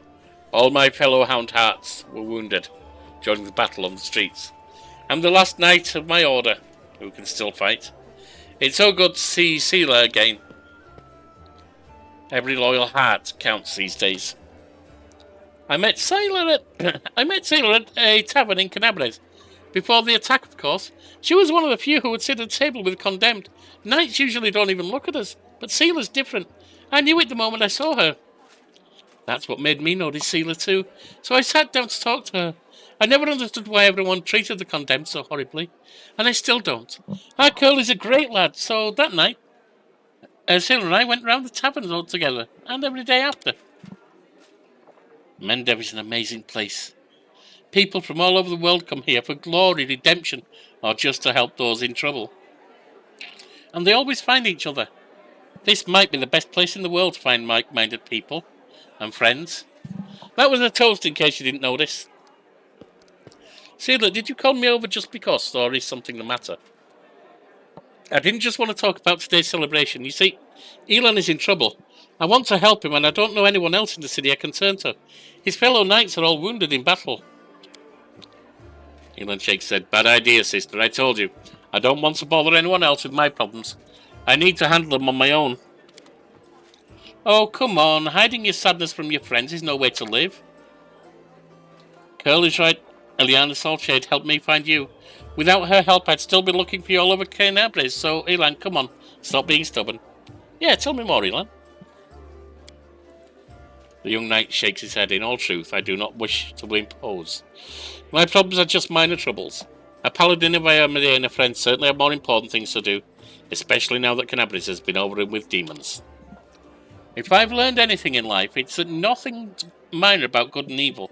All my fellow Hound Hearts were wounded during the battle on the streets. I'm the last knight of my order, who can still fight. It's so good to see Seela again. Every loyal heart counts these days. I met Seela at a tavern in Kenabres. Before the attack, of course. She was one of the few who would sit at a table with condemned. Knights usually don't even look at us, but Seela's different. I knew it the moment I saw her. That's what made me notice Seela too, so I sat down to talk to her. I never understood why everyone treated the condemned so horribly, and I still don't. Our Curly's a great lad, so that night, Seela and I went round the taverns all together, and every day after. Mendev is an amazing place. People from all over the world come here for glory, redemption, or just to help those in trouble. And they always find each other. This might be the best place in the world to find like-minded people and friends. That was a toast in case you didn't notice. Seela, did you call me over just because, or is something the matter? I didn't just want to talk about today's celebration. You see, Elon is in trouble. I want to help him, and I don't know anyone else in the city I can turn to. His fellow knights are all wounded in battle. Elon Shake said, "Bad idea, sister. I told you. I don't want to bother anyone else with my problems. I need to handle them on my own." Oh, come on. Hiding your sadness from your friends is no way to live. Curly's right. Elyana Saltshade helped me find you. Without her help, I'd still be looking for you all over Kenabres, so Elan, come on. Stop being stubborn. Yeah, tell me more, Elan. The young knight shakes his head. In all truth, I do not wish to impose. My problems are just minor troubles. A paladin of Elyana and a friend certainly have more important things to do, especially now that Kenabres has been overrun with demons. If I've learned anything in life, it's that nothing's minor about good and evil.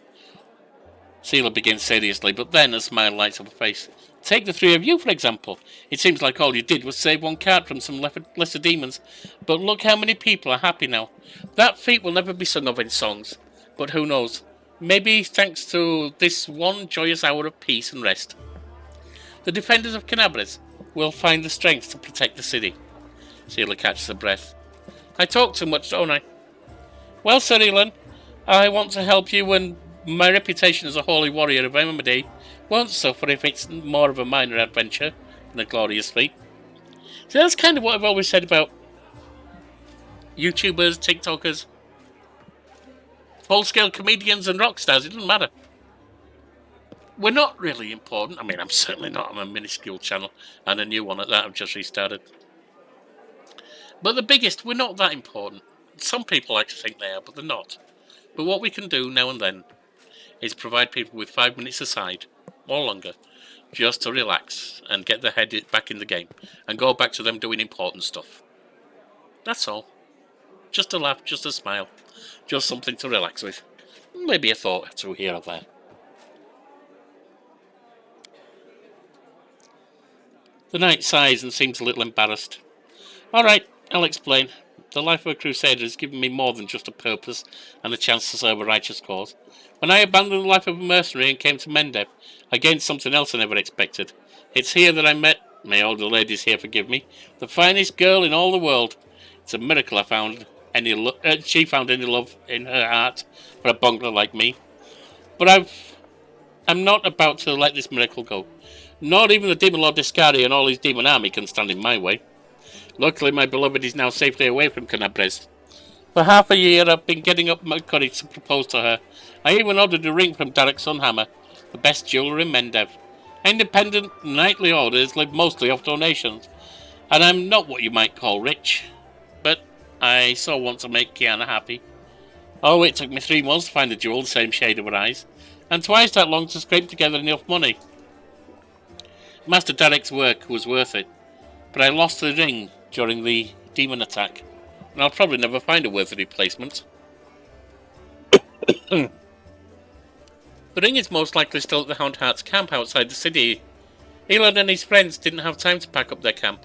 Seela begins seriously, but then a smile lights up her face. Take the three of you, for example. It seems like all you did was save one cart from some lesser demons, but look how many people are happy now. That feat will never be sung of in songs, but who knows? Maybe thanks to this one joyous hour of peace and rest, the defenders of Kenabres will find the strength to protect the city. Seela catches her breath. I talk too much, don't I? Well, Sir Elan, I want to help you, and my reputation as a holy warrior of Elyana won't suffer if it's more of a minor adventure than a glorious feat. So that's kind of what I've always said about YouTubers, TikTokers, full-scale comedians and rock stars. It doesn't matter. We're not really important. I mean, I'm certainly not on a minuscule channel, and a new one at that I've just restarted. But the biggest, we're not that important. Some people like to think they are, but they're not. But what we can do now and then is provide people with 5 minutes aside, or longer, just to relax and get their head back in the game, and go back to them doing important stuff. That's all. Just a laugh, just a smile, just something to relax with. Maybe a thought or two here or there. The knight sighs and seems a little embarrassed. Alright, I'll explain. The life of a crusader has given me more than just a purpose and a chance to serve a righteous cause. When I abandoned the life of a mercenary and came to Mendev, I gained something else I never expected. It's here that I met, may all the ladies here forgive me, the finest girl in all the world. It's a miracle she found any love in her heart for a bungler like me. But I'm not about to let this miracle go. Not even the demon lord Discari and all his demon army can stand in my way. Luckily, my beloved is now safely away from Kenabres. For half a year, I've been getting up my courage to propose to her. I even ordered a ring from Derek Sunhammer, the best jeweller in Mendev. Independent, knightly orders live mostly off donations, and I'm not what you might call rich. But I so want to make Kiana happy. Oh, it took me 3 months to find a jewel the same shade of her eyes, and twice that long to scrape together enough money. Master Derek's work was worth it, but I lost the ring during the demon attack, and I'll probably never find a worthy replacement. The ring is most likely still at the Hound Hearts camp outside the city. Elon and his friends didn't have time to pack up their camp.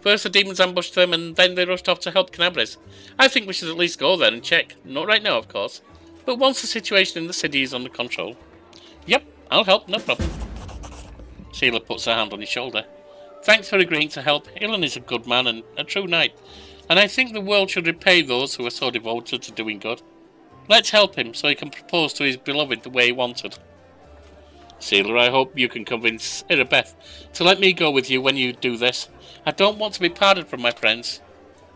First the demons ambushed them and then they rushed off to help Kenabres. I think we should at least go there and check. Not right now, of course. But once the situation in the city is under control. Yep, I'll help, no problem. Sheila puts her hand on his shoulder. Thanks for agreeing to help. Elyana is a good man and a true knight. And I think the world should repay those who are so devoted to doing good. Let's help him so he can propose to his beloved the way he wanted. Sealer, I hope you can convince Irabeth to let me go with you when you do this. I don't want to be parted from my friends.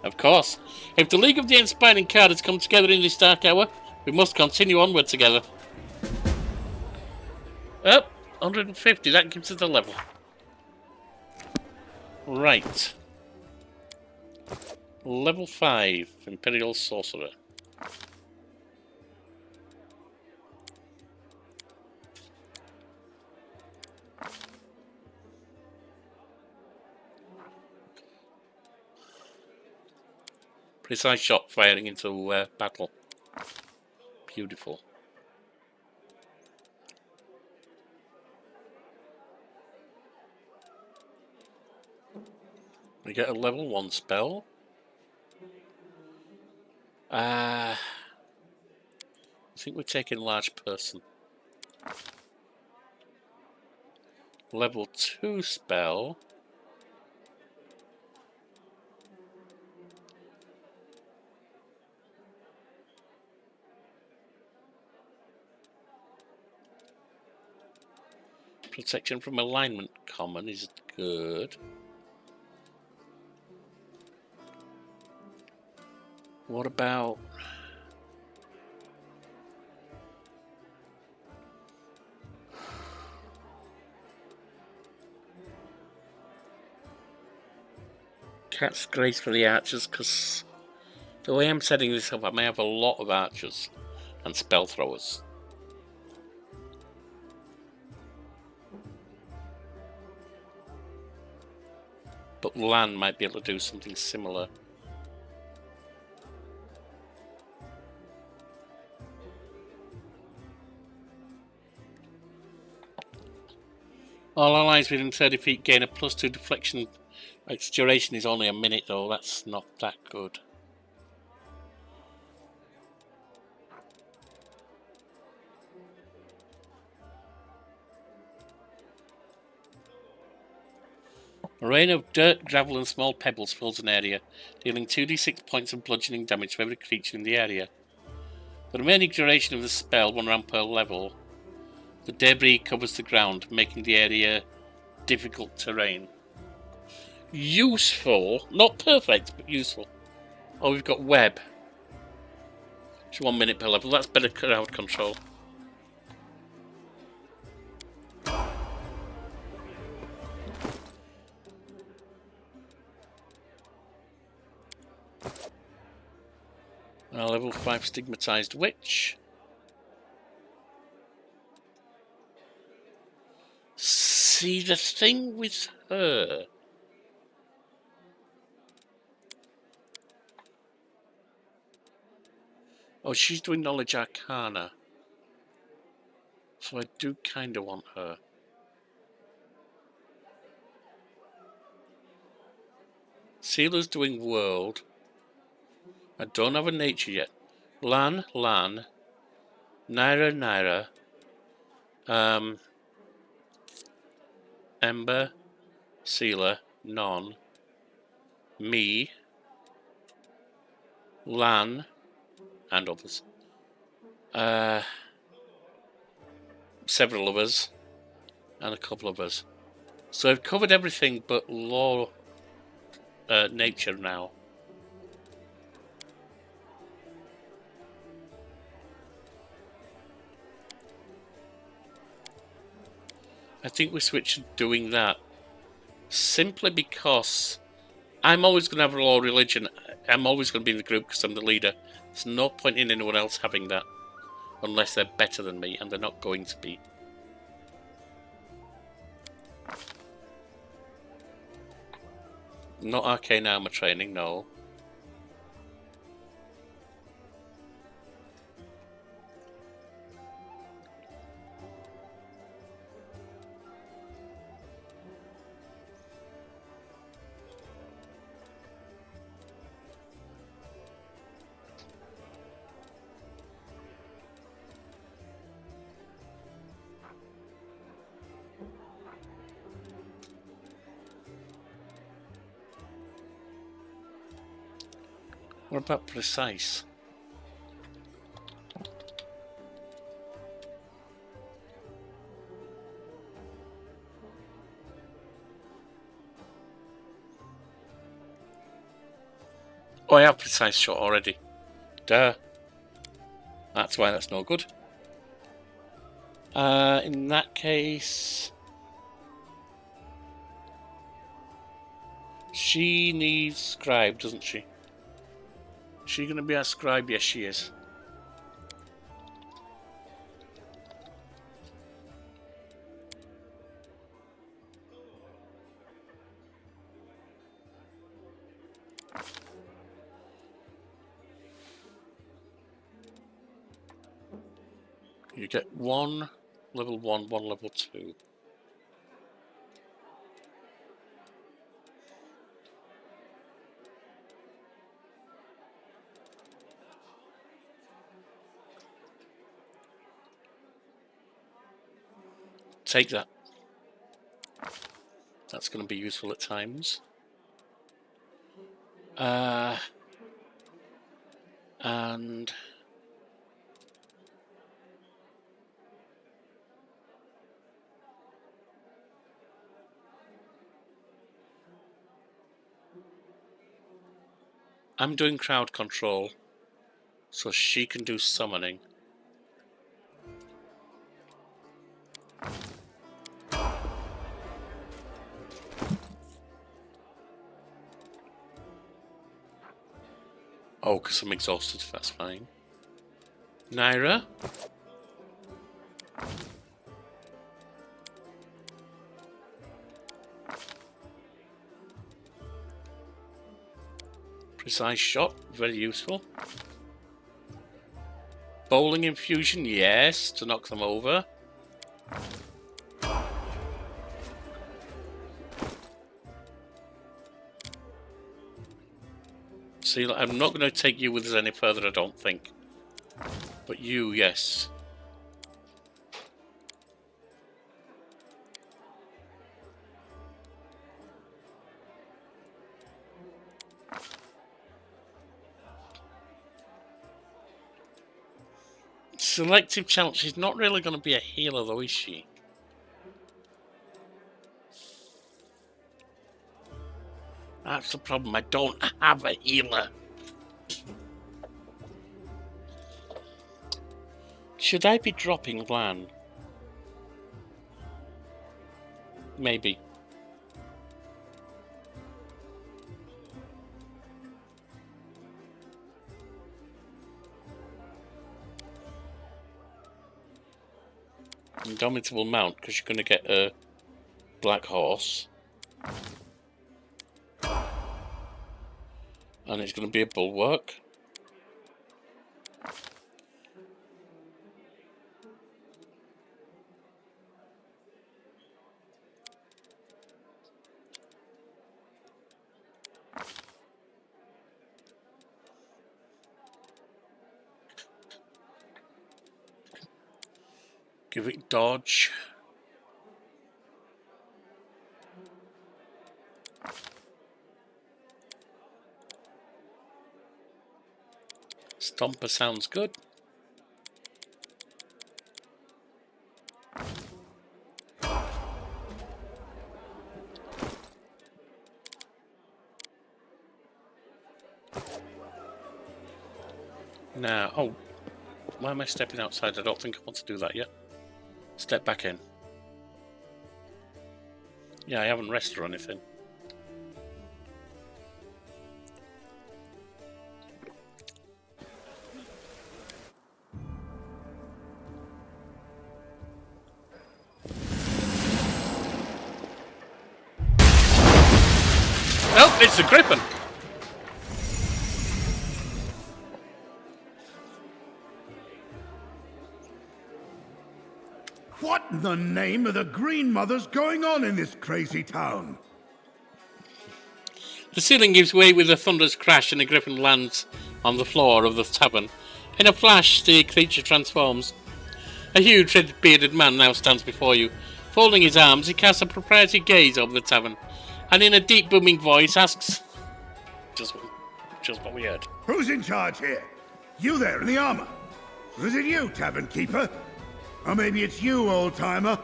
Of course. If the League of the Inspiring Card has come together in this dark hour, we must continue onward together. Oh, 150. That gives us the level. Right. Level 5. Imperial Sorcerer. Precise shot firing into battle. Beautiful. We get a level 1 spell. I think we're taking large person. Level 2 spell. Protection from alignment common is good. What about... Cat's Grace for the archers, because the way I'm setting this up, I may have a lot of archers and spell throwers. But Lan might be able to do something similar. All allies within 30 feet gain a +2 deflection. Its duration is only a minute though, that's not that good. A rain of dirt, gravel and small pebbles fills an area, dealing 2d6 points of bludgeoning damage to every creature in the area. The remaining duration of the spell, 1 round per level. The debris covers the ground, making the area difficult terrain. Useful, not perfect, but useful. Oh, we've got web. It's 1 minute per level, that's better crowd control. Our level 5 stigmatized witch. See, the thing with her... Oh, she's doing Knowledge Arcana. So I do kind of want her. Sealer's doing World. I don't have a nature yet. Lan, Naira, Ember, Sealer, Non, me, Lan, and others. Several of us, and a couple of us. So I've covered everything but law, nature now. I think we switch to doing that simply because I'm always going to have a law religion. I'm always going to be in the group because I'm the leader. There's no point in anyone else having that unless they're better than me, and they're not going to be. Not arcane armor training, no. What about precise? Oh, I have precise shot already. Duh. That's why that's no good. In that case... She needs scribe, doesn't she? Is she going to be our scribe? Yes, she is. You get one level 1, one level 2. Take that. That's going to be useful at times. And I'm doing crowd control, so she can do summoning. Oh, because I'm exhausted, that's fine. Naira? Precise shot, very useful. Bowling infusion, yes, to knock them over. See, I'm not going to take you with us any further, I don't think. But you, yes. Selective challenge. She's not really going to be a healer, though, is she? That's the problem. I don't have a healer. Should I be dropping Lan? Maybe. Indomitable mount, because you're going to get a black horse. And it's going to be a bulwark. Give it dodge. Stomper sounds good. Now, oh, why am I stepping outside? I don't think I want to do that yet. Step back in. Yeah, I haven't rested or anything. Oh, it's the Griffin! What in the name of the Green Mother's going on in this crazy town? The ceiling gives way with a thunderous crash and the Griffin lands on the floor of the tavern. In a flash, the creature transforms. A huge red-bearded man now stands before you. Folding his arms, he casts a proprietary gaze over the tavern, and in a deep booming voice asks... Just just what we heard. Who's in charge here? You there in the armor? Or is it you, tavern keeper? Or maybe it's you, old-timer?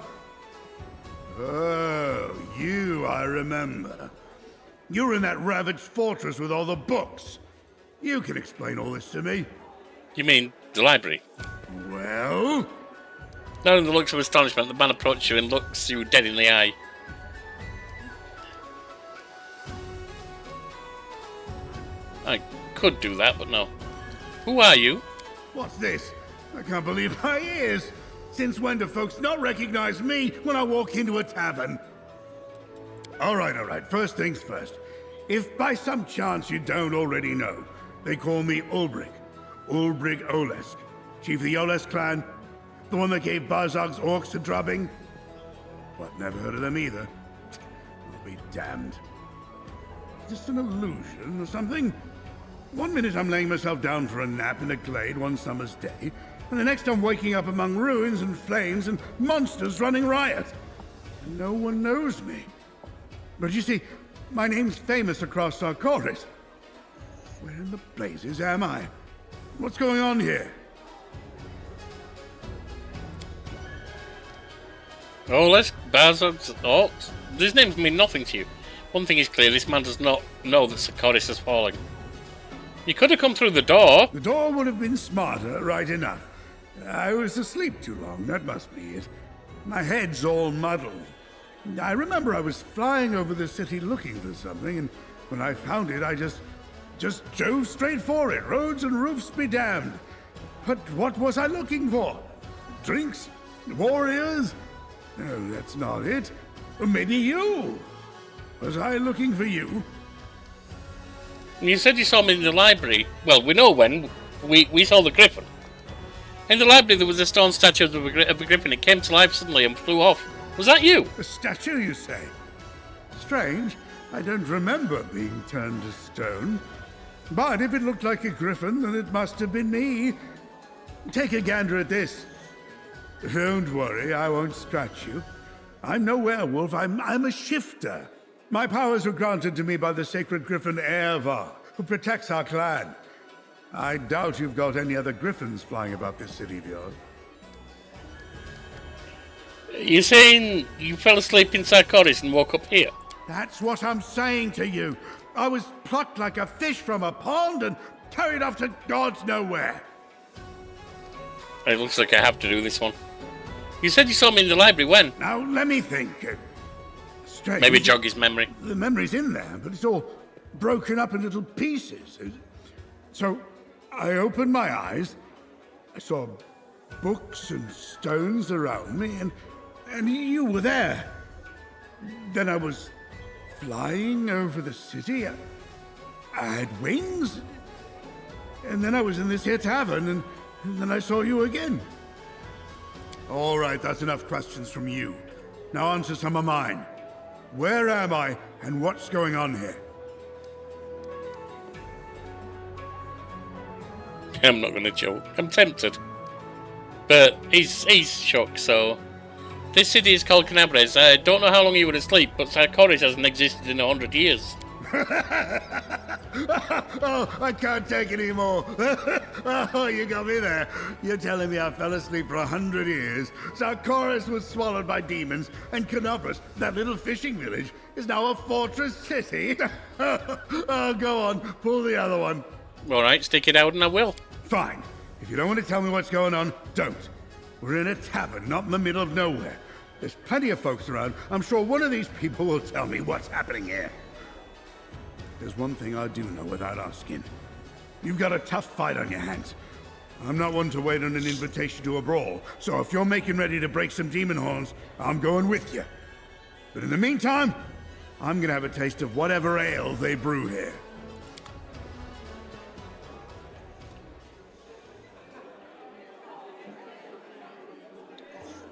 Oh, you, I remember. You were in that ravaged fortress with all the books. You can explain all this to me. You mean the library? Well? Knowing the looks of astonishment, the man approaches you and looks you dead in the eye. I could do that, but no. Who are you? What's this? I can't believe my ears. Since when do folks not recognize me when I walk into a tavern? All right. First things first. If by some chance you don't already know, they call me Ulbrig. Ulbrig Olesk. Chief of the Olesk clan. The one that gave Barzog's orcs a drubbing. What, never heard of them either? I'll be damned. Is this an illusion or something? One minute I'm laying myself down for a nap in a glade one summer's day, and the next I'm waking up among ruins and flames and monsters running riot. And no one knows me. But you see, my name's famous across Sarkoris. Where in the blazes am I? What's going on here? Olesk, Barzog's orcs? These names mean nothing to you. One thing is clear, this man does not know that Sarkoris is falling. You could have come through the door. The door would have been smarter, right enough. I was asleep too long, that must be it. My head's all muddled. I remember I was flying over the city looking for something, and when I found it, I just drove straight for it. Roads and roofs be damned. But what was I looking for? Drinks? Warriors? No, that's not it. Or maybe you. Was I looking for you? You said you saw me in the library. Well, we know when. We saw the griffin. In the library there was a stone statue of a griffin. It came to life suddenly and flew off. Was that you? A statue, you say? Strange. I don't remember being turned to stone. But if it looked like a griffin, then it must have been me. Take a gander at this. Don't worry, I won't scratch you. I'm no werewolf, I'm a shifter. My powers were granted to me by the sacred griffin Ervar, who protects our clan. I doubt you've got any other griffins flying about this city of yours. You're saying you fell asleep in Sarkoris and woke up here? That's what I'm saying to you. I was plucked like a fish from a pond and carried off to God's nowhere. It looks like I have to do this one. You said you saw me in the library. When? Now, let me think. Strange. Maybe jog his memory. The memory's in there, but it's all broken up in little pieces. So, I opened my eyes, I saw books and stones around me, and you were there. Then I was flying over the city. I had wings. And then I was in this here tavern, and then I saw you again. All right, that's enough questions from you. Now answer some of mine. Where am I, and what's going on here? I'm not going to joke. I'm tempted. But he's shocked, so... This city is called Kenabres. I don't know how long you were asleep, but Sarkoris hasn't existed in 100 years. Oh, I can't take it anymore. Oh, you got me there. You're telling me I fell asleep for 100 years. Sarkoris was swallowed by demons, and Kenabres, that little fishing village, is now a fortress city. Oh, go on, pull the other one. Alright, stick it out and I will. Fine. If you don't want to tell me what's going on, don't. We're in a tavern, not in the middle of nowhere. There's plenty of folks around. I'm sure one of these people will tell me what's happening here. There's one thing I do know without asking. You've got a tough fight on your hands. I'm not one to wait on an invitation to a brawl, so if you're making ready to break some demon horns, I'm going with you. But in the meantime, I'm gonna have a taste of whatever ale they brew here.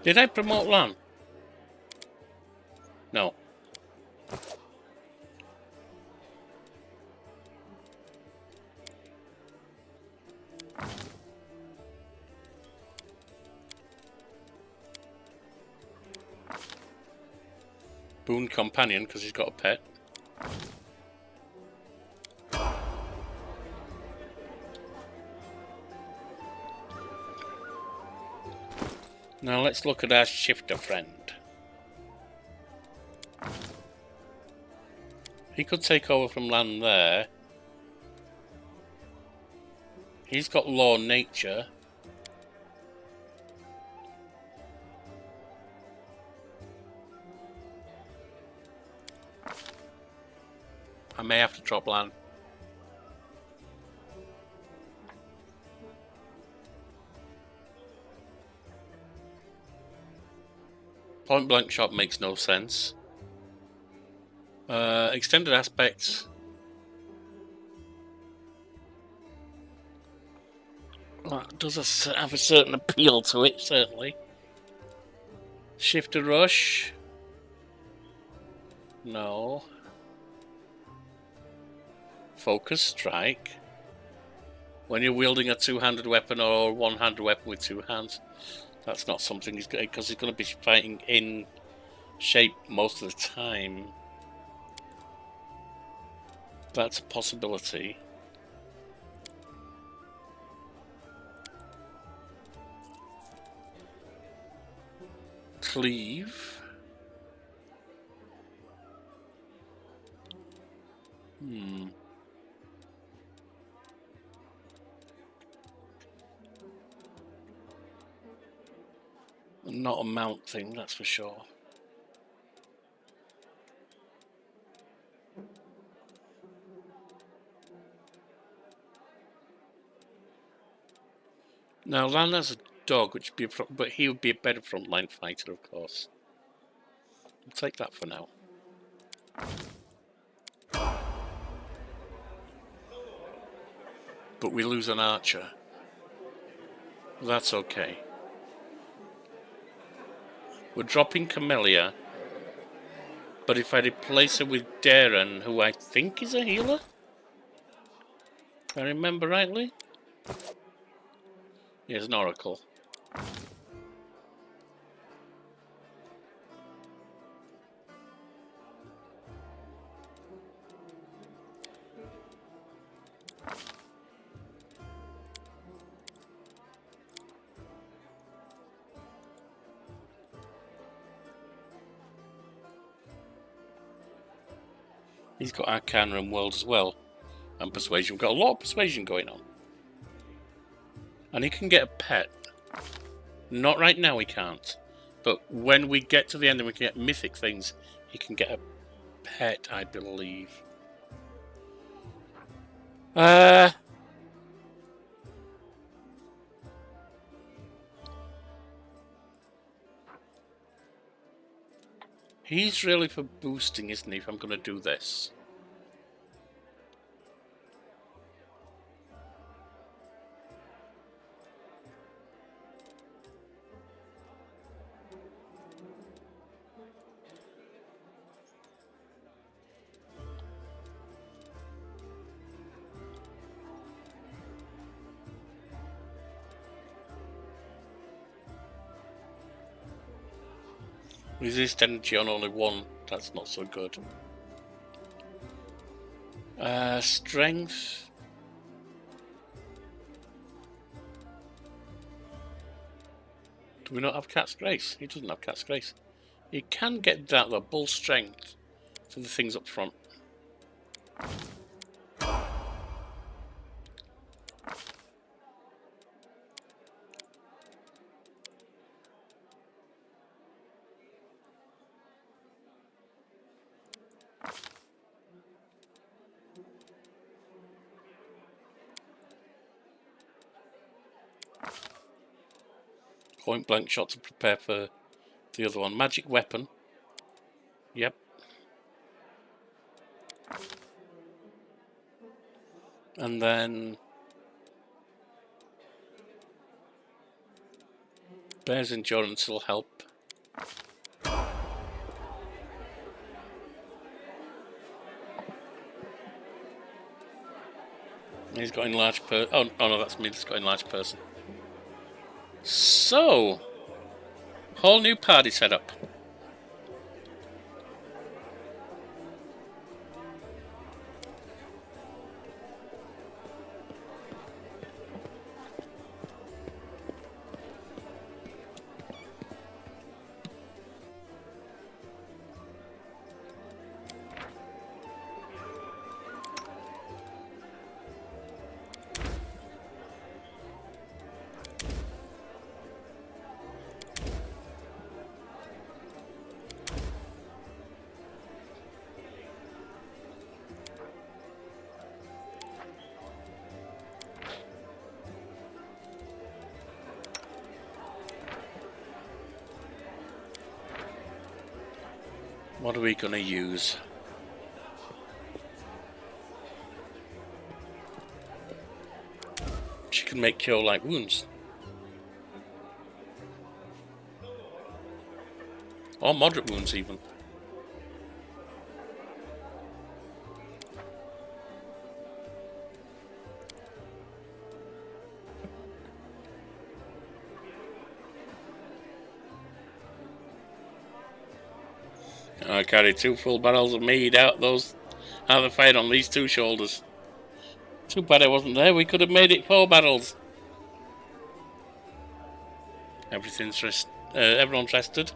Did I promote Lan? No. Boon companion, because he's got a pet. Now let's look at our shifter friend. He could take over from land there. He's got law nature. I may have to drop land. Point blank shot makes no sense. Extended aspects. That does have a certain appeal to it, certainly. Shifter rush. No. Focus strike. When you're wielding a two-handed weapon or a one-handed weapon with two hands, that's not something he's going, because he's going to be fighting in shape most of the time. That's a possibility. Cleave. Not a mount thing, that's for sure. Now, Lana's a dog, which would be but he would be a better frontline fighter, of course. I'll take that for now. But we lose an archer. That's okay. We're dropping Camellia, but if I replace her with Darren, who I think is a healer, if I remember rightly. Here's an oracle. He's got Arcana and World as well, and Persuasion. We've got a lot of Persuasion going on. And he can get a pet. Not right now he can't. But when we get to the end and we can get mythic things, he can get a pet, I believe. He's really for boosting, isn't he, if I'm going to do this? Resist energy on only one, that's not so good. Strength. Do we not have Cat's Grace? He doesn't have Cat's Grace. He can get that though, Bull Strength, for the things up front. Point blank shot to prepare for the other one. Magic weapon. Yep. And then Bear's Endurance will help. He's got enlarged person. Oh no, that's me that's got enlarged person. So, whole new party setup. What are we gonna use? She can make cure like wounds. Or moderate wounds even. I carry 2 full barrels of mead out of the fire on these 2 shoulders. Too bad I wasn't there. We could have made it 4 barrels. Everyone's rested.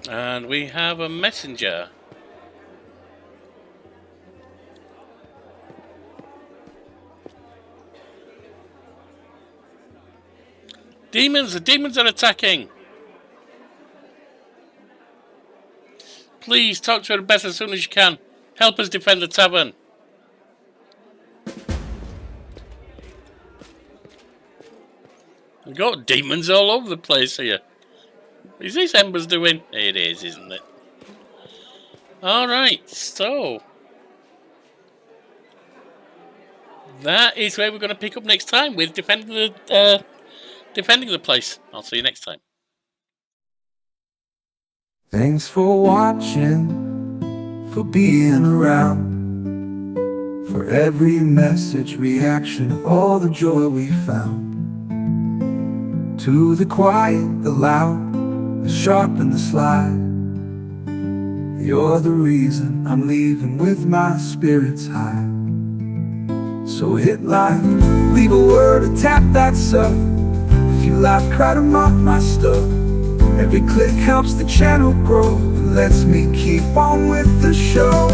And we have a messenger. Demons! The demons are attacking! Please, talk to Rebecca as soon as you can. Help us defend the tavern. We've got demons all over the place here. Is this Ember's doing? It is, isn't it? Alright, so... that is where we're going to pick up next time with defending the place. I'll see you next time. Thanks for watching, for being around, for every message, reaction, all the joy we found. To the quiet, the loud, the sharp and the sly, you're the reason I'm leaving with my spirits high. So hit like, leave a word or tap that sub. If you laugh, cry to mock my stuff. Every click helps the channel grow, lets me keep on with the show.